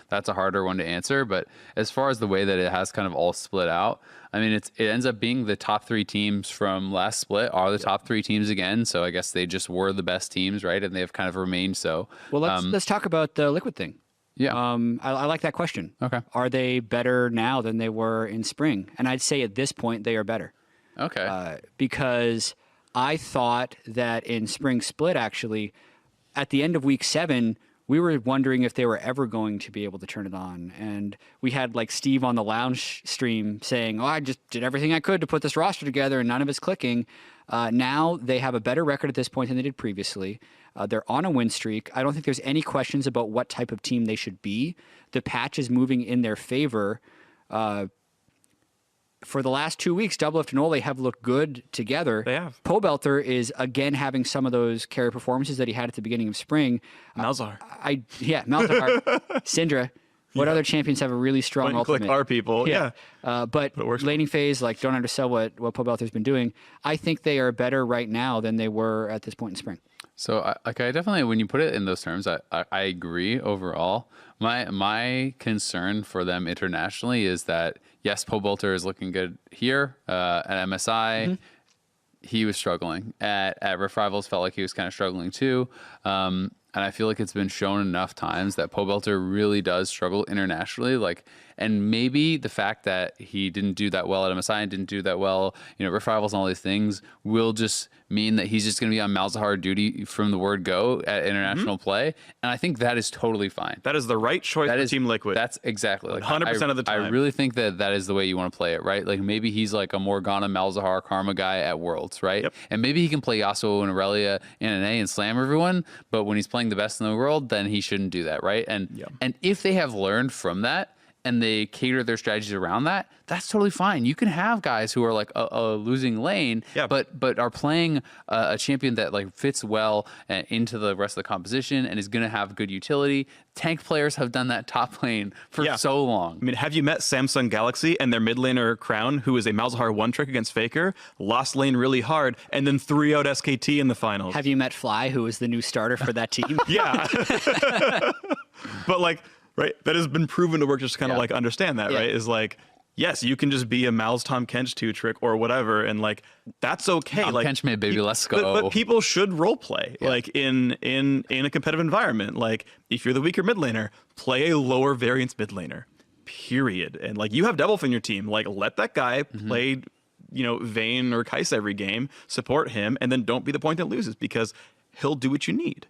that's a harder one to answer. But as far as the way that it has kind of all split out, I mean, it ends up being the top 3 teams from last split are the top 3 teams again. So I guess they just were the best teams, right? And they have kind of remained so. Well, let's talk about the Liquid thing. Yeah. I like that question. Okay. Are they better now than they were in spring? And I'd say at this point they are better. Okay. Because I thought that in spring split, actually, at the end of week 7, we were wondering if they were ever going to be able to turn it on. And we had like Steve on the lounge stream saying, oh, I just did everything I could to put this roster together and none of it's clicking. Now they have a better record at this point than they did previously. They're on a win streak. I don't think there's any questions about what type of team they should be. The patch is moving in their favor. For the last 2 weeks, Doublelift and Ole have looked good together. They have. Pobelter is again having some of those carry performances that he had at the beginning of spring. Malzahar. Malzahar. Syndra. What other champions have a really strong ultimate? Click our people. Yeah. But laning phase, like, don't undersell what Pobelter's been doing. I think they are better right now than they were at this point in spring. So I definitely, when you put it in those terms, I agree overall. My concern for them internationally is that, yes, Pobelter is looking good here at MSI. He was struggling. At Rift Rivals, felt like he was kind of struggling too. And I feel like it's been shown enough times that Pobelter really does struggle internationally. Like, And maybe the fact that he didn't do that well at MSI and didn't do that well, Rift Rivals and all these things will just mean that he's just going to be on Malzahar duty from the word go at international play. And I think that is totally fine. That is the right choice for Team Liquid. That's exactly. 100% of the time. I really think that is the way you want to play it, right? Like maybe he's like a Morgana, Malzahar, Karma guy at Worlds, right? Yep. And maybe he can play Yasuo and Aurelia in NA and slam everyone, but when he's playing the best in the world, then he shouldn't do that, right? And if they have learned from that and they cater their strategies around that, that's totally fine. You can have guys who are like a losing lane, but are playing a champion that like fits well into the rest of the composition and is going to have good utility. Tank players have done that top lane for so long. I mean, have you met Samsung Galaxy and their mid laner Crown, who is a Malzahar one trick against Faker, lost lane really hard, and then 3-0'd SKT in the finals? Have you met Fly, who is the new starter for that team? Yeah. But like, right, that has been proven to work. Just kind of like understand that, right? Is like, yes, you can just be a Mal's Tom Kench 2 trick or whatever, and like that's okay. Tom like Kench made, baby, let's go. But people should role play like in a competitive environment. Like if you're the weaker mid laner, play a lower variance mid laner. Period. And like you have Devilf in your team, like let that guy play, Vayne or Kai'Sa every game, support him, and then don't be the point that loses because he'll do what you need.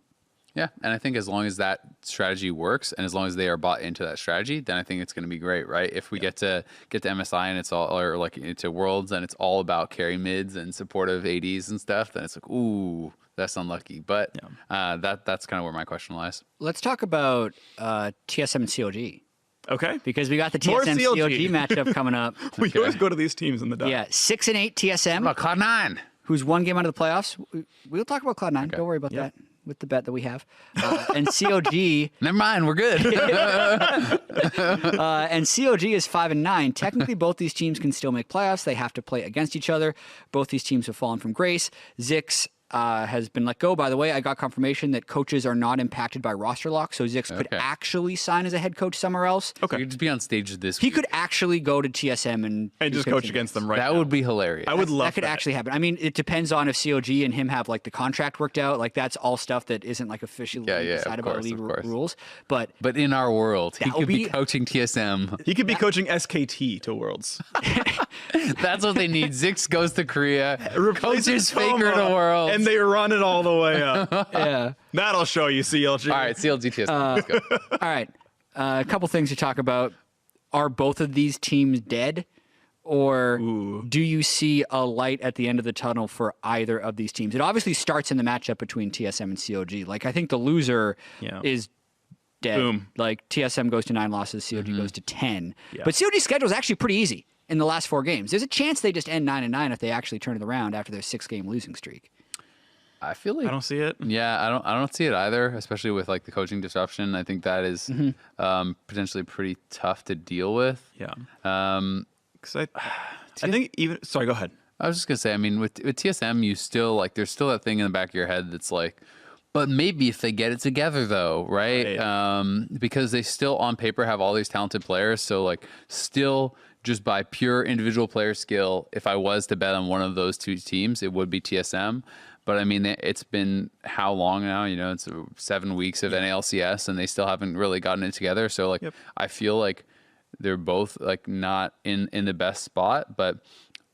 Yeah, and I think as long as that strategy works, and as long as they are bought into that strategy, then I think it's going to be great, right? If we get to MSI and it's all, or like into Worlds, and it's all about carry mids and supportive ADs and stuff, then it's like, ooh, that's unlucky. But that's kind of where my question lies. Let's talk about TSM and COG. Okay. Because we got the TSM COG matchup coming up. We always go to these teams in the Yeah, 6-8 TSM. What about Cloud9? Who's one game out of the playoffs. We'll talk about Cloud9. Okay. Don't worry about that. With the bet that we have. And COG... Never mind, we're good. And COG is 5-9. Technically, both these teams can still make playoffs. They have to play against each other. Both these teams have fallen from grace. Zikz has been let go. By the way, I got confirmation that coaches are not impacted by roster lock, so Zikz could actually sign as a head coach somewhere else. Okay. He could just be on stage this He week. could actually go to TSM and just coach against them That would be hilarious. I would love that. Could actually happen. I mean, it depends on if COG and him have like the contract worked out. Like that's all stuff that isn't like officially decided by league rules. But in our world, he could be coaching TSM. He could be coaching SKT to Worlds. That's what they need. Zikz goes to Korea, coaches Faker to Worlds, and they run it all the way up. Yeah, that'll show you CLG. All right, CLG TSM. Let's go. All right, a couple things to talk about. Are both of these teams dead, or do you see a light at the end of the tunnel for either of these teams? It obviously starts in the matchup between TSM and COG. Like I think the loser is dead. Boom. Like TSM goes to 9 losses, COG goes to 10. Yeah. But COG's schedule is actually pretty easy in the last 4 games. There's a chance they just end 9-9 if they actually turn it around after their 6-game losing streak. I feel like I don't see it. Yeah, I don't see it either, especially with like the coaching disruption. I think that is potentially pretty tough to deal with. Yeah. Because I think even sorry, go ahead. I was just gonna say, I mean, with TSM, you still like there's still that thing in the back of your head that's like, but maybe if they get it together though, right? Because they still on paper have all these talented players, so like still just by pure individual player skill, if I was to bet on one of those two teams, it would be TSM. But I mean, it's been how long now? It's 7 weeks of NA LCS, and they still haven't really gotten it together. So like, I feel like they're both like not in the best spot. But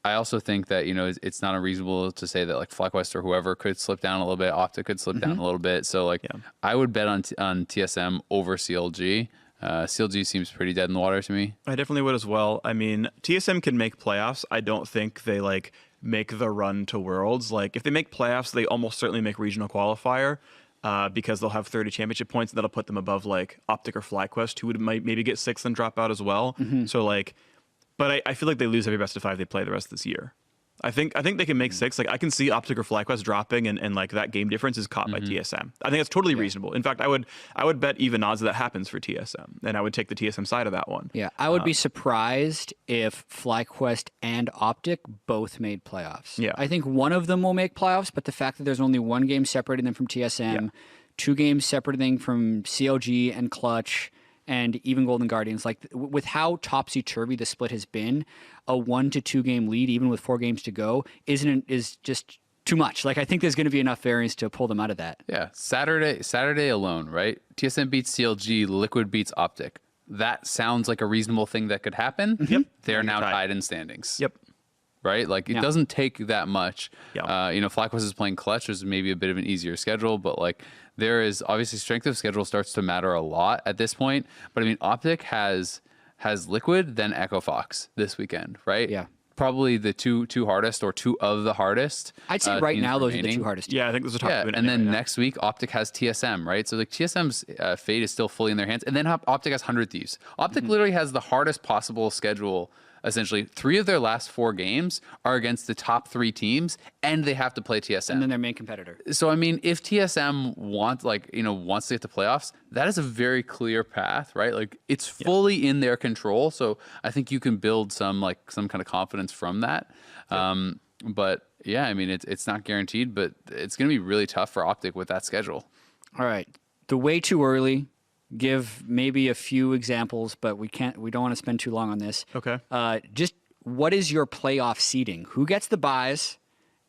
I also think that it's not unreasonable to say that like FlyQuest or whoever could slip down a little bit, Optic could slip down a little bit. So like, I would bet on TSM over CLG. CLG seems pretty dead in the water to me. I definitely would as well. I mean, TSM can make playoffs. I don't think they like make the run to Worlds. Like if they make playoffs, they almost certainly make regional qualifier because they'll have 30 championship points. That'll put them above like Optic or FlyQuest, who would maybe get 6th and drop out as well. So like, but I feel like they lose every best of 5 they play the rest of this year. I think they can make 6. Like I can see Optic or FlyQuest dropping, and like that game difference is caught by TSM. I think that's totally reasonable. In fact, I would bet even odds that happens for TSM, and I would take the TSM side of that one. Yeah, I would be surprised if FlyQuest and Optic both made playoffs. Yeah, I think one of them will make playoffs, but the fact that there's only 1 game separating them from TSM, 2 games separating from CLG and Clutch, and even Golden Guardians, like with how topsy-turvy the split has been, a 1 to 2 game lead, even with 4 games to go, is just too much. Like I think there's going to be enough variance to pull them out of that. Yeah, Saturday alone, right? TSM beats CLG, Liquid beats Optic. that sounds like a reasonable thing that could happen. Yep. They're Now now you're tied. tied in standings. Yep. Right? Like, it doesn't take that much. Yeah. FlyQuest is playing Clutch, which is maybe a bit of an easier schedule, but like, there is obviously strength of schedule starts to matter a lot at this point. But I mean, Optic has Liquid, then Echo Fox this weekend, right? Yeah. Probably the two hardest, or two of the hardest. I'd say right teams now those are the remaining. two hardest. Yeah, I think those are top Yeah, two. and then next week, Optic has TSM, right? So like, TSM's fate is still fully in their hands, and then Optic has 100 Thieves. Optic literally has the hardest possible schedule. Essentially, 3 of their last 4 games are against the top 3 teams, and they have to play TSM. And then their main competitor. So I mean, if TSM wants to get to playoffs, that is a very clear path, right? Like, it's fully in their control. So I think you can build some kind of confidence from that. But yeah, I mean, it's not guaranteed, but it's going to be really tough for Optic with that schedule. All right. The way too early. Give maybe a few examples, but we don't want to spend too long on this. Okay. Just what is your playoff seeding? Who gets the buys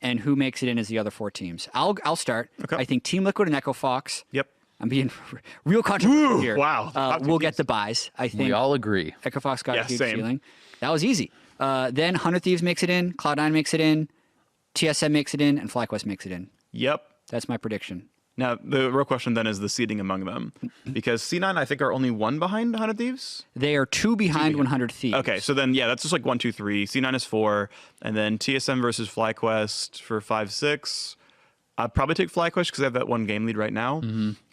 and who makes it in as the other 4 teams? I'll start. Okay. I think Team Liquid and Echo Fox. Yep. I'm being real controversial here. Wow. Top 2 We'll teams. get the buys. I think We all agree. Echo Fox got a huge same. ceiling. That was easy. Then 100 Thieves makes it in, Cloud9 makes it in, TSM makes it in, and FlyQuest makes it in. Yep. That's my prediction. Now, the real question then is the seeding among them. Because C9, I think, are only 1 behind 100 Thieves. They are 2 behind 100 Thieves. Okay, so then, yeah, that's just like 1, 2, 3. C9 is 4. And then TSM versus FlyQuest for 5, 6. I'd probably take FlyQuest because they have that 1 game lead right now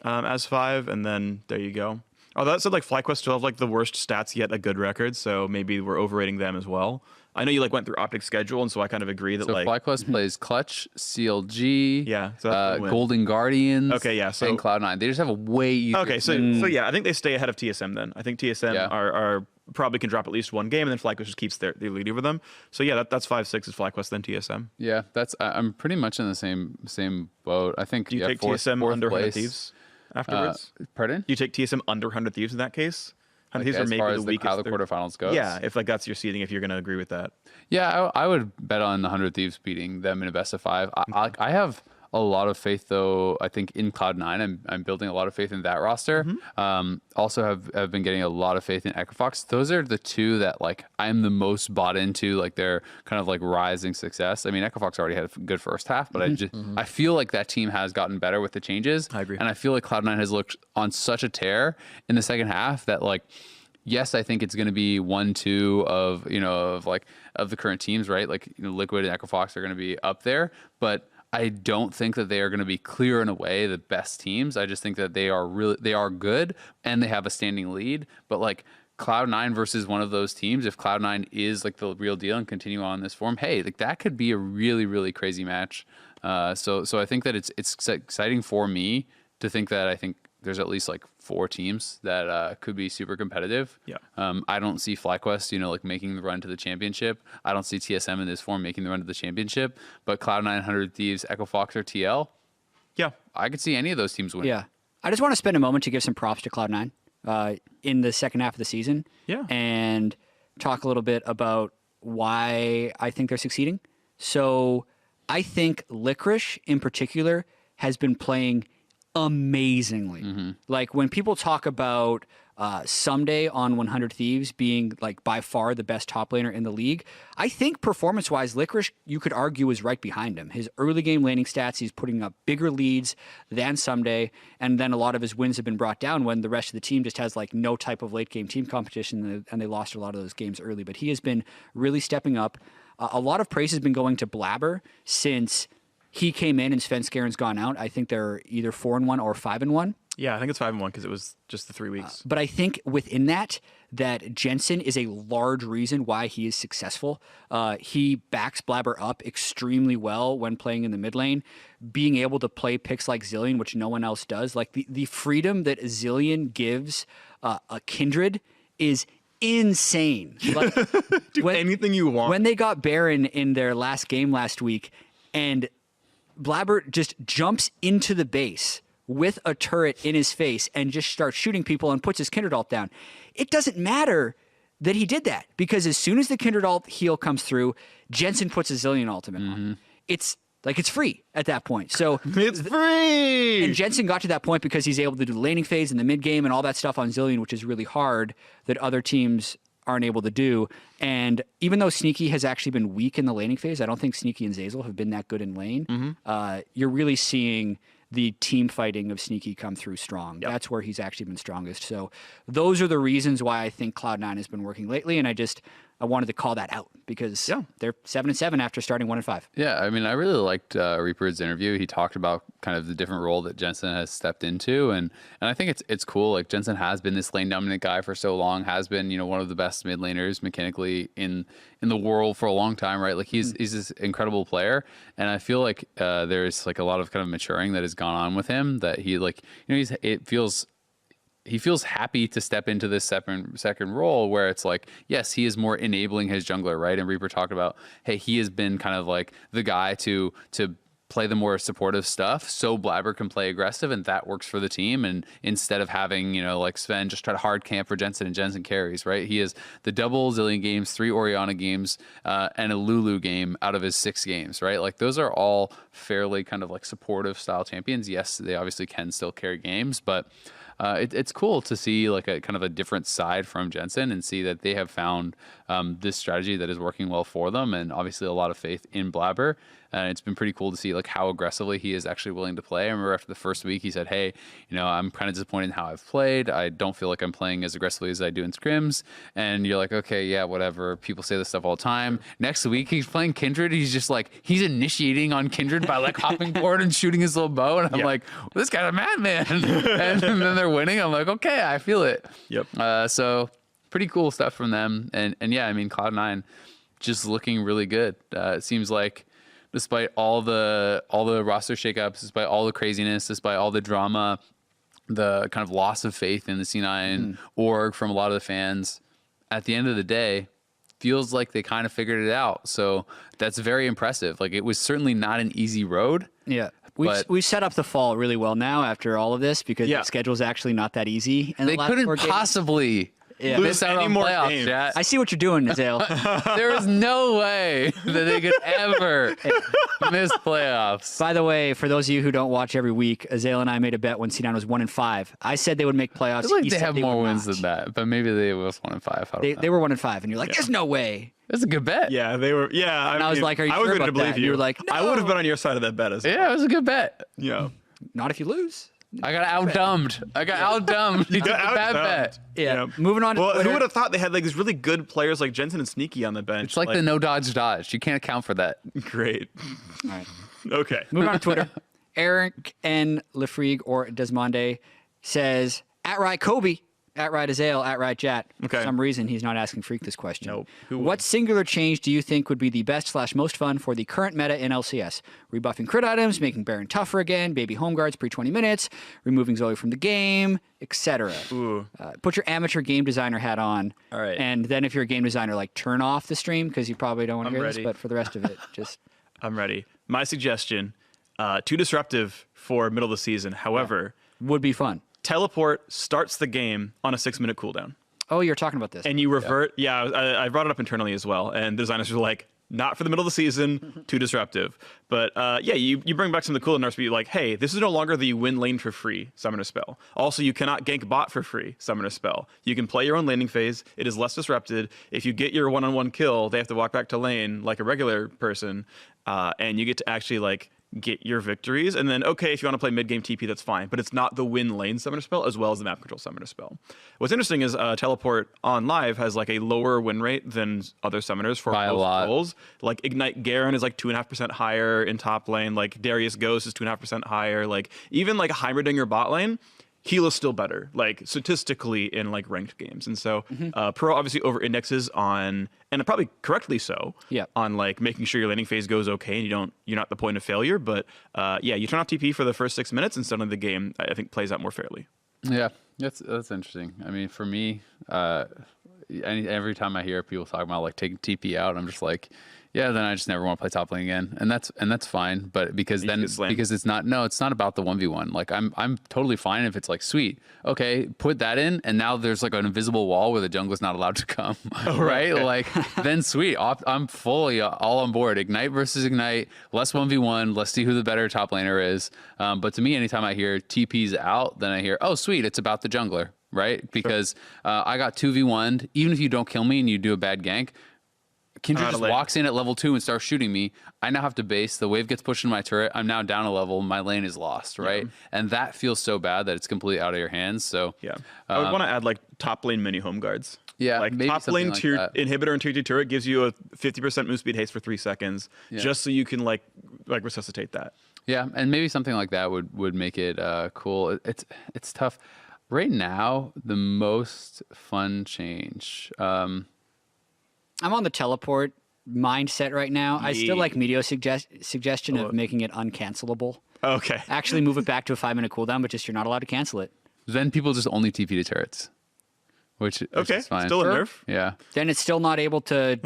as 5. And then there you go. Oh, that said, like, FlyQuest still have like the worst stats yet a good record. So maybe we're overrating them as well. I know you like went through Optic's schedule, and so I kind of agree that So like FlyQuest plays Clutch, CLG, Yeah, so that's a win. Golden Guardians, Okay, yeah, so- and Cloud9. They just have a way easier. Okay, so yeah, I think they stay ahead of TSM then. I think TSM Yeah. are probably can drop at least 1 game, and then FlyQuest just keeps their lead over them. So yeah, that's 5, 6 is FlyQuest then TSM. Yeah, I'm pretty much in the same boat. I think. Do you take fourth TSM under 100 place. Thieves afterwards? Pardon? Do you take TSM under 100 Thieves in that case? 100 Thieves are as maybe far the as weakest. how the They're- quarterfinals goes. Yeah, if like that's your seeding, if you're going to agree with that. Yeah, I would bet on the 100 Thieves beating them in a best of 5. I have a lot of faith, though. I think in Cloud9, I'm building a lot of faith in that roster. Also have been getting a lot of faith in Echo Fox. Those are the 2 that like I'm the most bought into. Like, they're kind of like rising success. I mean, Echo Fox already had a good first half, but I feel like that team has gotten better with the changes. I agree. And I feel like Cloud9 has looked on such a tear in the second half that like. Yes, I think it's going to be 1-2 of the current teams, right? Like, Liquid and Echo Fox are going to be up there, but I don't think that they are going to be clear in a way the best teams. I just think that they are good and they have a standing lead. But like Cloud9 versus one of those teams, if Cloud9 is like the real deal and continue on this form, hey, like that could be a really, really crazy match. So I think that it's exciting for me to think that I think there's at least like 4 teams that could be super competitive. Yeah. I don't see FlyQuest, like making the run to the championship. I don't see TSM in this form making the run to the championship. But Cloud9, 100 Thieves, Echo Fox, or TL, Yeah. I could see any of those teams win. Yeah. I just want to spend a moment to give some props to Cloud9 in the second half of the season. Yeah. And talk a little bit about why I think they're succeeding. So I think Licorice in particular has been playing amazingly. Like when people talk about Someday on 100 Thieves being like by far the best top laner in the league, I think performance-wise, Licorice, you could argue, is right behind him. His early game laning stats, he's putting up bigger leads than Someday, and then a lot of his wins have been brought down when the rest of the team just has like no type of late game team competition, and they lost a lot of those games early. But he has been really stepping up. A lot of praise has been going to Blabber since he came in and Svenskaren's gone out. I think they're either 4-1 or 5-1. Yeah, I think it's 5-1 because it was just the 3 weeks. But I think within that Jensen is a large reason why he is successful. He backs Blabber up extremely well when playing in the mid lane, being able to play picks like Zillion, which no one else does. Like the freedom that Zillion gives a Kindred is insane. Like, Do anything you want. when they got Baron in their last game last week, and Blabber just jumps into the base with a turret in his face and just starts shooting people and puts his Kindred ult down. It doesn't matter that he did that, because as soon as the Kindred ult heal comes through, Jensen puts a Zillion ultimate on. It's Like, it's free at that point. So It's free. and Jensen got to that point because he's able to do the laning phase and the mid game and all that stuff on Zillion, which is really hard that other teams aren't able to do. And even though Sneaky has actually been weak in the laning phase, I don't think Sneaky and Zeyzal have been that good in lane. You're really seeing the team fighting of Sneaky come through strong. Yep. That's where he's actually been strongest. So those are the reasons why I think Cloud9 has been working lately. And I wanted to call that out because they're 7-7 after starting 1-5. Yeah, I mean, I really liked Reaper's interview. He talked about kind of the different role that Jensen has stepped into, and I think it's cool. Like, Jensen has been this lane dominant guy for so long, has been, you know, one of the best mid laners mechanically in the world for a long time, right? Like, he's this incredible player, and I feel like there's like a lot of kind of maturing that has gone on with him. That he, like, you know, he feels happy to step into this second role where it's like, yes, he is more enabling his jungler, right? And Reaper talked about, hey, he has been kind of like the guy to play the more supportive stuff so Blabber can play aggressive, and that works for the team. And instead of having, you know, like Sven just try to hard camp for Jensen and Jensen carries, right? He has the double Zillion games, 3 Orianna games, and a Lulu game out of his 6 games, right? Like, those are all fairly kind of like supportive style champions. Yes, they obviously can still carry games, but it's cool to see like a kind of a different side from Jensen and see that they have found this strategy that is working well for them, and obviously a lot of faith in Blabber. And it's been pretty cool to see like how aggressively he is actually willing to play. I remember after the first week, he said, hey, you know, I'm kind of disappointed in how I've played. I don't feel like I'm playing as aggressively as I do in scrims. And you're like, okay, yeah, whatever. People say this stuff all the time. Next week, he's playing Kindred. He's just like, he's initiating on Kindred by like hopping forward and shooting his little bow. And I'm like, well, this guy's a madman. And then they're winning. I'm like, okay, I feel it. Yep. So pretty cool stuff from them. And yeah, I mean, Cloud9 just looking really good. It seems like, despite all the roster shakeups, despite all the craziness, despite all the drama, the kind of loss of faith in the C9 org from a lot of the fans, at the end of the day, feels like they kind of figured it out. So that's very impressive. Like, it was certainly not an easy road. Yeah. We've set up the fall really well now after all is this because the schedule's actually not that easy. They couldn't possibly miss out on playoffs, games. Chat. I see what you're doing, Azale. There is no way that they could ever miss playoffs. By the way, for those of you who don't watch every week, Azale and I made a bet when C9 was 1-5. I said they would make playoffs. I feel like He they said have they more would wins not. than that, but maybe they was 1-5. They were 1-5, and you're like, there's no way. That's a good bet. Yeah, they were. Yeah, And I was like, are you I was sure ready to about believe that? you. You were like, I would have been on your side of that bet as well. Yeah, it was a good bet. Yeah. Not if you lose. I got outdumbed. He took a bad bet. Yeah. Moving on to Well, Twitter. who would have thought they had like these really good players like Jensen and Sneaky on the bench? It's like the no dodge dodge. You can't account for that. Great. All right. Okay. Moving on to Twitter. Eric N. Lefrigue or Desmonde says, @Right Kobe, @Right Azale, @Right Jat. Okay. For some reason, he's not asking Phreak this question. Nope. Who would? What singular change do you think would be the best/most fun for the current meta in LCS? Rebuffing crit items, making Baron tougher again, baby home guards pre-20 minutes, removing Zoe from the game, etc. Put your amateur game designer hat on. All right. And then if you're a game designer, like turn off the stream because you probably don't want to I'm hear ready. this, but for the rest of it, just... I'm ready. My suggestion, too disruptive for middle of the season. However, would be fun. teleport starts the game on a 6-minute cooldown. Oh, you're talking about this. And you revert. Yeah, I brought it up internally as well. And the designers were like, not for the middle of the season, too disruptive. But yeah, you bring back some of the cool nerfs, but you're like, hey, this is no longer the win lane for free summoner spell. Also, you cannot gank bot for free summoner spell. You can play your own laning phase. It is less disrupted. If you get your one-on-one kill, they have to walk back to lane like a regular person. And you get to actually like get your victories. And then, okay, if you want to play mid-game TP, that's fine. But it's not the win lane summoner spell as well as the map control summoner spell. What's interesting is Teleport on live has like a lower win rate than other summoners for By a most lot. roles. Like Ignite Garen is like 2.5% higher in top lane. Like Darius Ghost is 2.5% higher. Like even like Heimerdinger bot lane, heal is still better, like statistically in like ranked games. And so Pro obviously over indexes on, and probably correctly so, on like making sure your laning phase goes okay and you're not the point of failure. But yeah, you turn off TP for the first 6 minutes and suddenly the game I think plays out more fairly. Yeah, that's interesting. I mean, for me, every time I hear people talk about like taking TP out, I'm just like, Yeah, then I just never want to play top lane again, and that's fine. But because it's not about the 1v1. Like I'm totally fine if it's like sweet, okay, put that in, and now there's like an invisible wall where the jungle's not allowed to come, right? Like then sweet, I'm fully all on board. Ignite versus Ignite, less 1v1. Let's see who the better top laner is. But to me, anytime I hear TP's out, then I hear, oh sweet, it's about the jungler, right? Because I got 2v1'd. Even if you don't kill me and you do a bad gank, Kindred just walks in at level 2 and starts shooting me. I now have to base. The wave gets pushed into my turret. I'm now down a level. My lane is lost, right? Yeah. And that feels so bad that it's completely out of your hands. So yeah, I would want to add like top lane mini home guards. Yeah, like top lane like tier inhibitor and tier 2 turret gives you a 50% move speed haste for 3 seconds, just so you can like resuscitate that. Yeah, and maybe something like that would make it cool. It's tough right now. The most fun change. I'm on the teleport mindset right now. I still like Meteo's suggestion of making it uncancelable. Okay. Actually move it back to a 5-minute cooldown, but just you're not allowed to cancel it. Then people just only TP to turrets, which is fine. Still a nerf. Yeah. Then it's still not able to...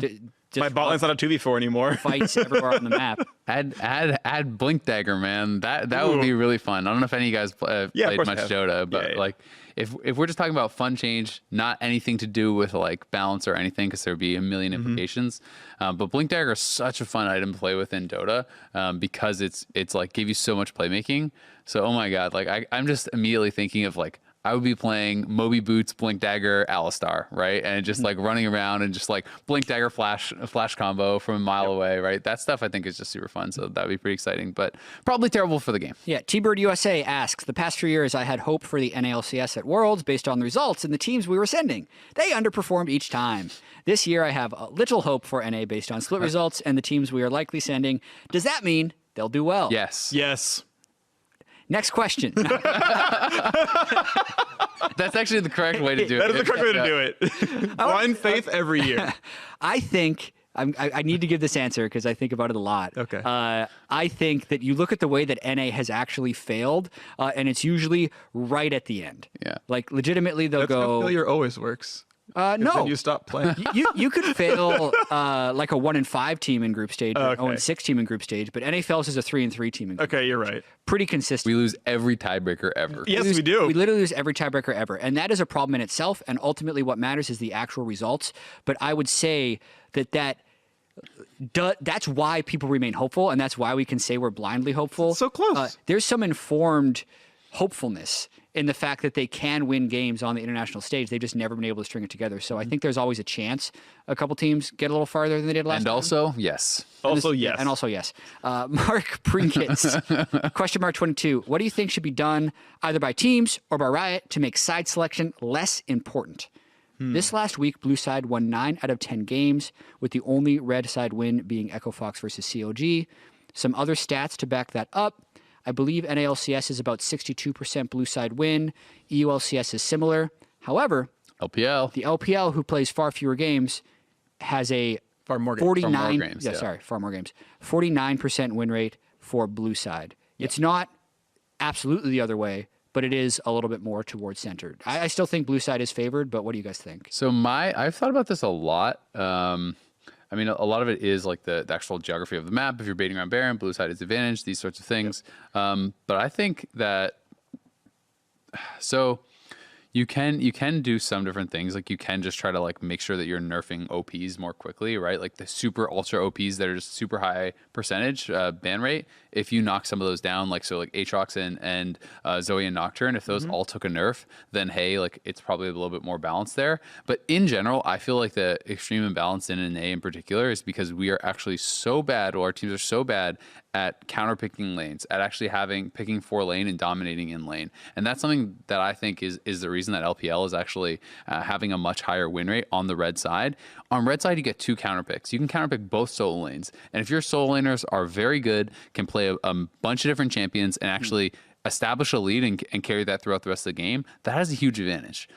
My bot lane's not a 2v4 anymore. Fights everywhere on the map. Add Blink Dagger, man. That would be really fun. I don't know if any of you guys played much Dota, but like if we're just talking about fun change, not anything to do with like balance or anything, because there would be a million implications. But Blink Dagger is such a fun item to play with in Dota because it's like give you so much playmaking. So oh my god, like I'm just immediately thinking of like, I would be playing Moby Boots, Blink Dagger, Alistar, right? And just like running around and just like Blink Dagger flash combo from a mile away, right? That stuff I think is just super fun. So that'd be pretty exciting, but probably terrible for the game. Yeah, T-Bird USA asks, the past 3 years I had hope for the NA LCS at Worlds based on the results and the teams we were sending. They underperformed each time. This year I have little hope for NA based on split results and the teams we are likely sending. Does that mean they'll do well? Yes. Yes. Next question. That's actually the correct way to do it. That is the correct way to do it. Blind faith every year. I think I need to give this answer because I think about it a lot. Okay. I think that you look at the way that NA has actually failed, and it's usually right at the end. Yeah. Like legitimately, they'll That's how failure always works. No. Then you stop playing. You could fail like a 1-5 team in group stage, or 0-6 team in group stage, but NA fails as a 3-3 team in group Okay, you're right. Pretty consistent. We lose every tiebreaker ever. Yes, we do. We literally lose every tiebreaker ever. And that is a problem in itself. And ultimately what matters is the actual results. But I would say that's why people remain hopeful. And that's why we can say we're blindly hopeful. It's so close. There's some informed hopefulness in the fact that they can win games on the international stage. They've just never been able to string it together. So I think there's always a chance a couple teams get a little farther than they did last time. And also, yes. Yes. Mark Prinkets, question mark 22. What do you think should be done either by teams or by Riot to make side selection less important? This last week, Blue Side won 9 out of 10 games, with the only red side win being Echo Fox versus COG. Some other stats to back that up. I believe NA LCS is about 62% blue side win. EU LCS is similar. However, the LPL, who plays far fewer games, has a far more games. 49% win rate for blue side. Yeah. It's not absolutely the other way, but it is a little bit more towards centered. I still think blue side is favored, but what do you guys think? So I've thought about this a lot. I mean, a lot of it is like the actual geography of the map. If you're baiting around Baron, blue side is advantage, these sorts of things. Yep. But I think that you can do some different things. Like you can just try to like make sure that you're nerfing OPs more quickly, right? Like the super ultra OPs that are just super high percentage ban rate. If you knock some of those down, like Aatrox and Zoe and Nocturne, if those all took a nerf, then hey, like it's probably a little bit more balanced there. But in general, I feel like the extreme imbalance in NA in particular is because we are actually so bad, or our teams are so bad at counterpicking lanes, at actually picking 4 lane and dominating in lane. And that's something that I think is the reason that LPL is actually having a much higher win rate on the red side. On red side, you get 2 counterpicks. You can counterpick both solo lanes. And if your solo laners are very good, can play a bunch of different champions and actually establish a lead and carry that throughout the rest of the game, that has a huge advantage.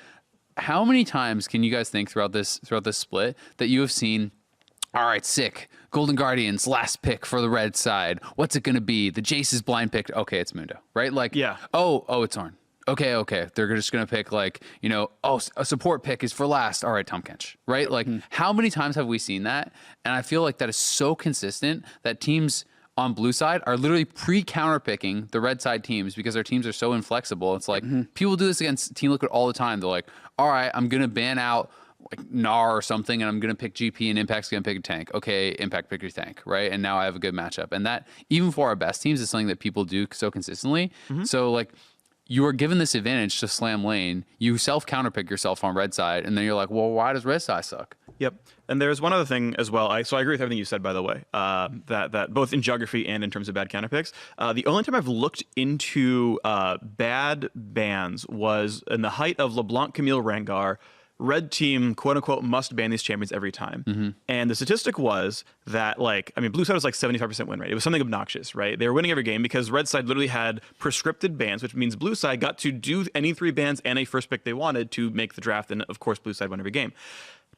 How many times can you guys think throughout this split that you have seen, all right, sick, Golden Guardians, last pick for the red side. What's it going to be? The Jace is blind picked. Okay, it's Mundo, right? Like, yeah. Oh, it's Ornn. okay, they're just going to pick like, a support pick is for last. All right, Tom Kench, right? Like how many times have we seen that? And I feel like that is so consistent that teams on blue side are literally pre-counter picking the red side teams because their teams are so inflexible. It's like people do this against Team Liquid all the time. They're like, all right, I'm going to ban out like Gnar or something, and I'm going to pick GP, and Impact's going to pick a tank. Okay, Impact, pick your tank, right? And now I have a good matchup. And that, even for our best teams, is something that people do so consistently. So, like, you are given this advantage to slam lane. You self-counterpick yourself on red side, and then you're like, well, why does red side suck? Yep. And there's one other thing as well. So I agree with everything you said, by the way, that both in geography and in terms of bad counterpicks. The only time I've looked into bad bans was in the height of LeBlanc, Camille, Rengar. Red team, quote unquote, must ban these champions every time. And the statistic was that, like, I mean, blue side was like 75% win rate. It was something obnoxious, right? They were winning every game because red side literally had prescripted bans, which means blue side got to do any 3 bans and a first pick they wanted to make the draft. And of course, blue side won every game.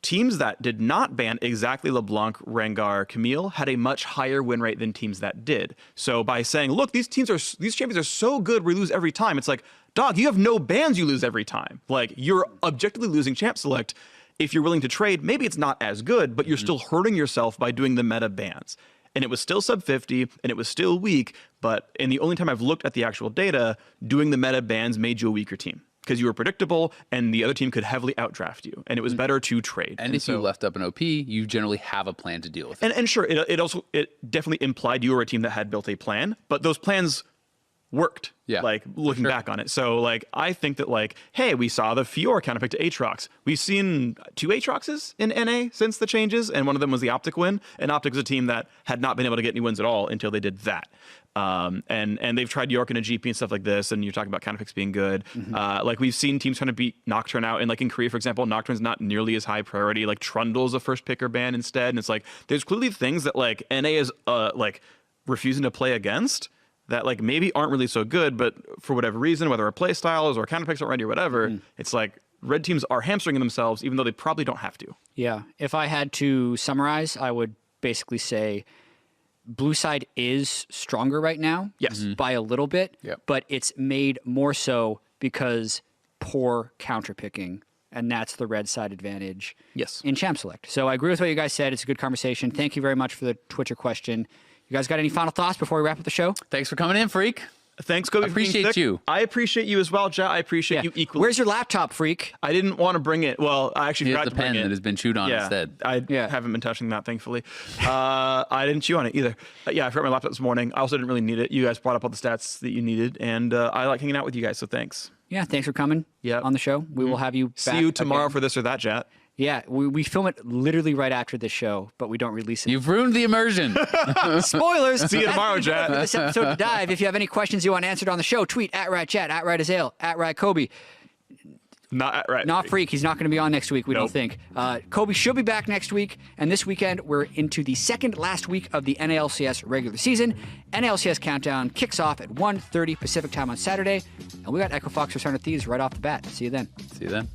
Teams that did not ban exactly LeBlanc, Rengar, Camille had a much higher win rate than teams that did. So by saying, look, these champions are so good, we lose every time. It's like, dog, you have no bans, you lose every time. Like, you're objectively losing champ select. If you're willing to trade, maybe it's not as good, but you're still hurting yourself by doing the meta bans. And it was still sub 50, and it was still weak, but in the only time I've looked at the actual data, doing the meta bans made you a weaker team. Because you were predictable, and the other team could heavily outdraft you, and it was better to trade. And if you left up an OP, you generally have a plan to deal with it. And sure, it definitely implied you were a team that had built a plan, but those plans worked. Yeah, like looking back on it. So like I think that like, hey, we saw the Fiora counterpick to Aatrox. We've seen 2 Aatroxes in NA since the changes, and one of them was the Optic win. And Optic was a team that had not been able to get any wins at all until they did that. And they've tried York and a GP and stuff like this, and you're talking about counterpicks being good. Like we've seen teams trying to beat Nocturne out, and like in Korea, for example, Nocturne's not nearly as high priority. Like Trundle's a first picker ban instead, and it's like there's clearly things that like NA is like refusing to play against that like maybe aren't really so good, but for whatever reason, whether our play styles or counterpicks aren't ready or whatever, it's like red teams are hamstringing themselves, even though they probably don't have to. Yeah. If I had to summarize, I would basically say blue side is stronger right now. Yes. By a little bit, Yep. but it's made more so because poor counterpicking, and that's the red side advantage Yes. in Champ Select. So I agree with what you guys said. It's a good conversation. Thank you very much for the Twitcher question. You guys got any final thoughts before we wrap up the show? Thanks for coming in, Phreak. Thanks, Kobe. for being Appreciate sick. you. I appreciate you as well, Jet. I appreciate you equally. Where's your laptop, Phreak? I didn't want to bring it. Well, I actually Here's forgot the to bring pen it. that has been chewed on instead. I haven't been touching that, thankfully. I didn't chew on it either. Yeah, I forgot my laptop this morning. I also didn't really need it. You guys brought up all the stats that you needed, and I like hanging out with you guys, so thanks. Yeah, thanks for coming on the show. We will have you back See you tomorrow again. for this or that, Jet. Yeah, we film it literally right after this show, but we don't release it. You've ruined the immersion. Spoilers. See you tomorrow, Jet. For this episode to dive. If you have any questions you want answered on the show, tweet @RadChat, @RadAzale, @RadKobe. Not right. Not Phreak. He's not going to be on next week, we don't Nope. think. Kobe should be back next week. And this weekend, we're into the second last week of the NA LCS regular season. NA LCS Countdown kicks off at 1:30 Pacific time on Saturday. And we got Echo Fox Return of Thieves right off the bat. See you then. See you then.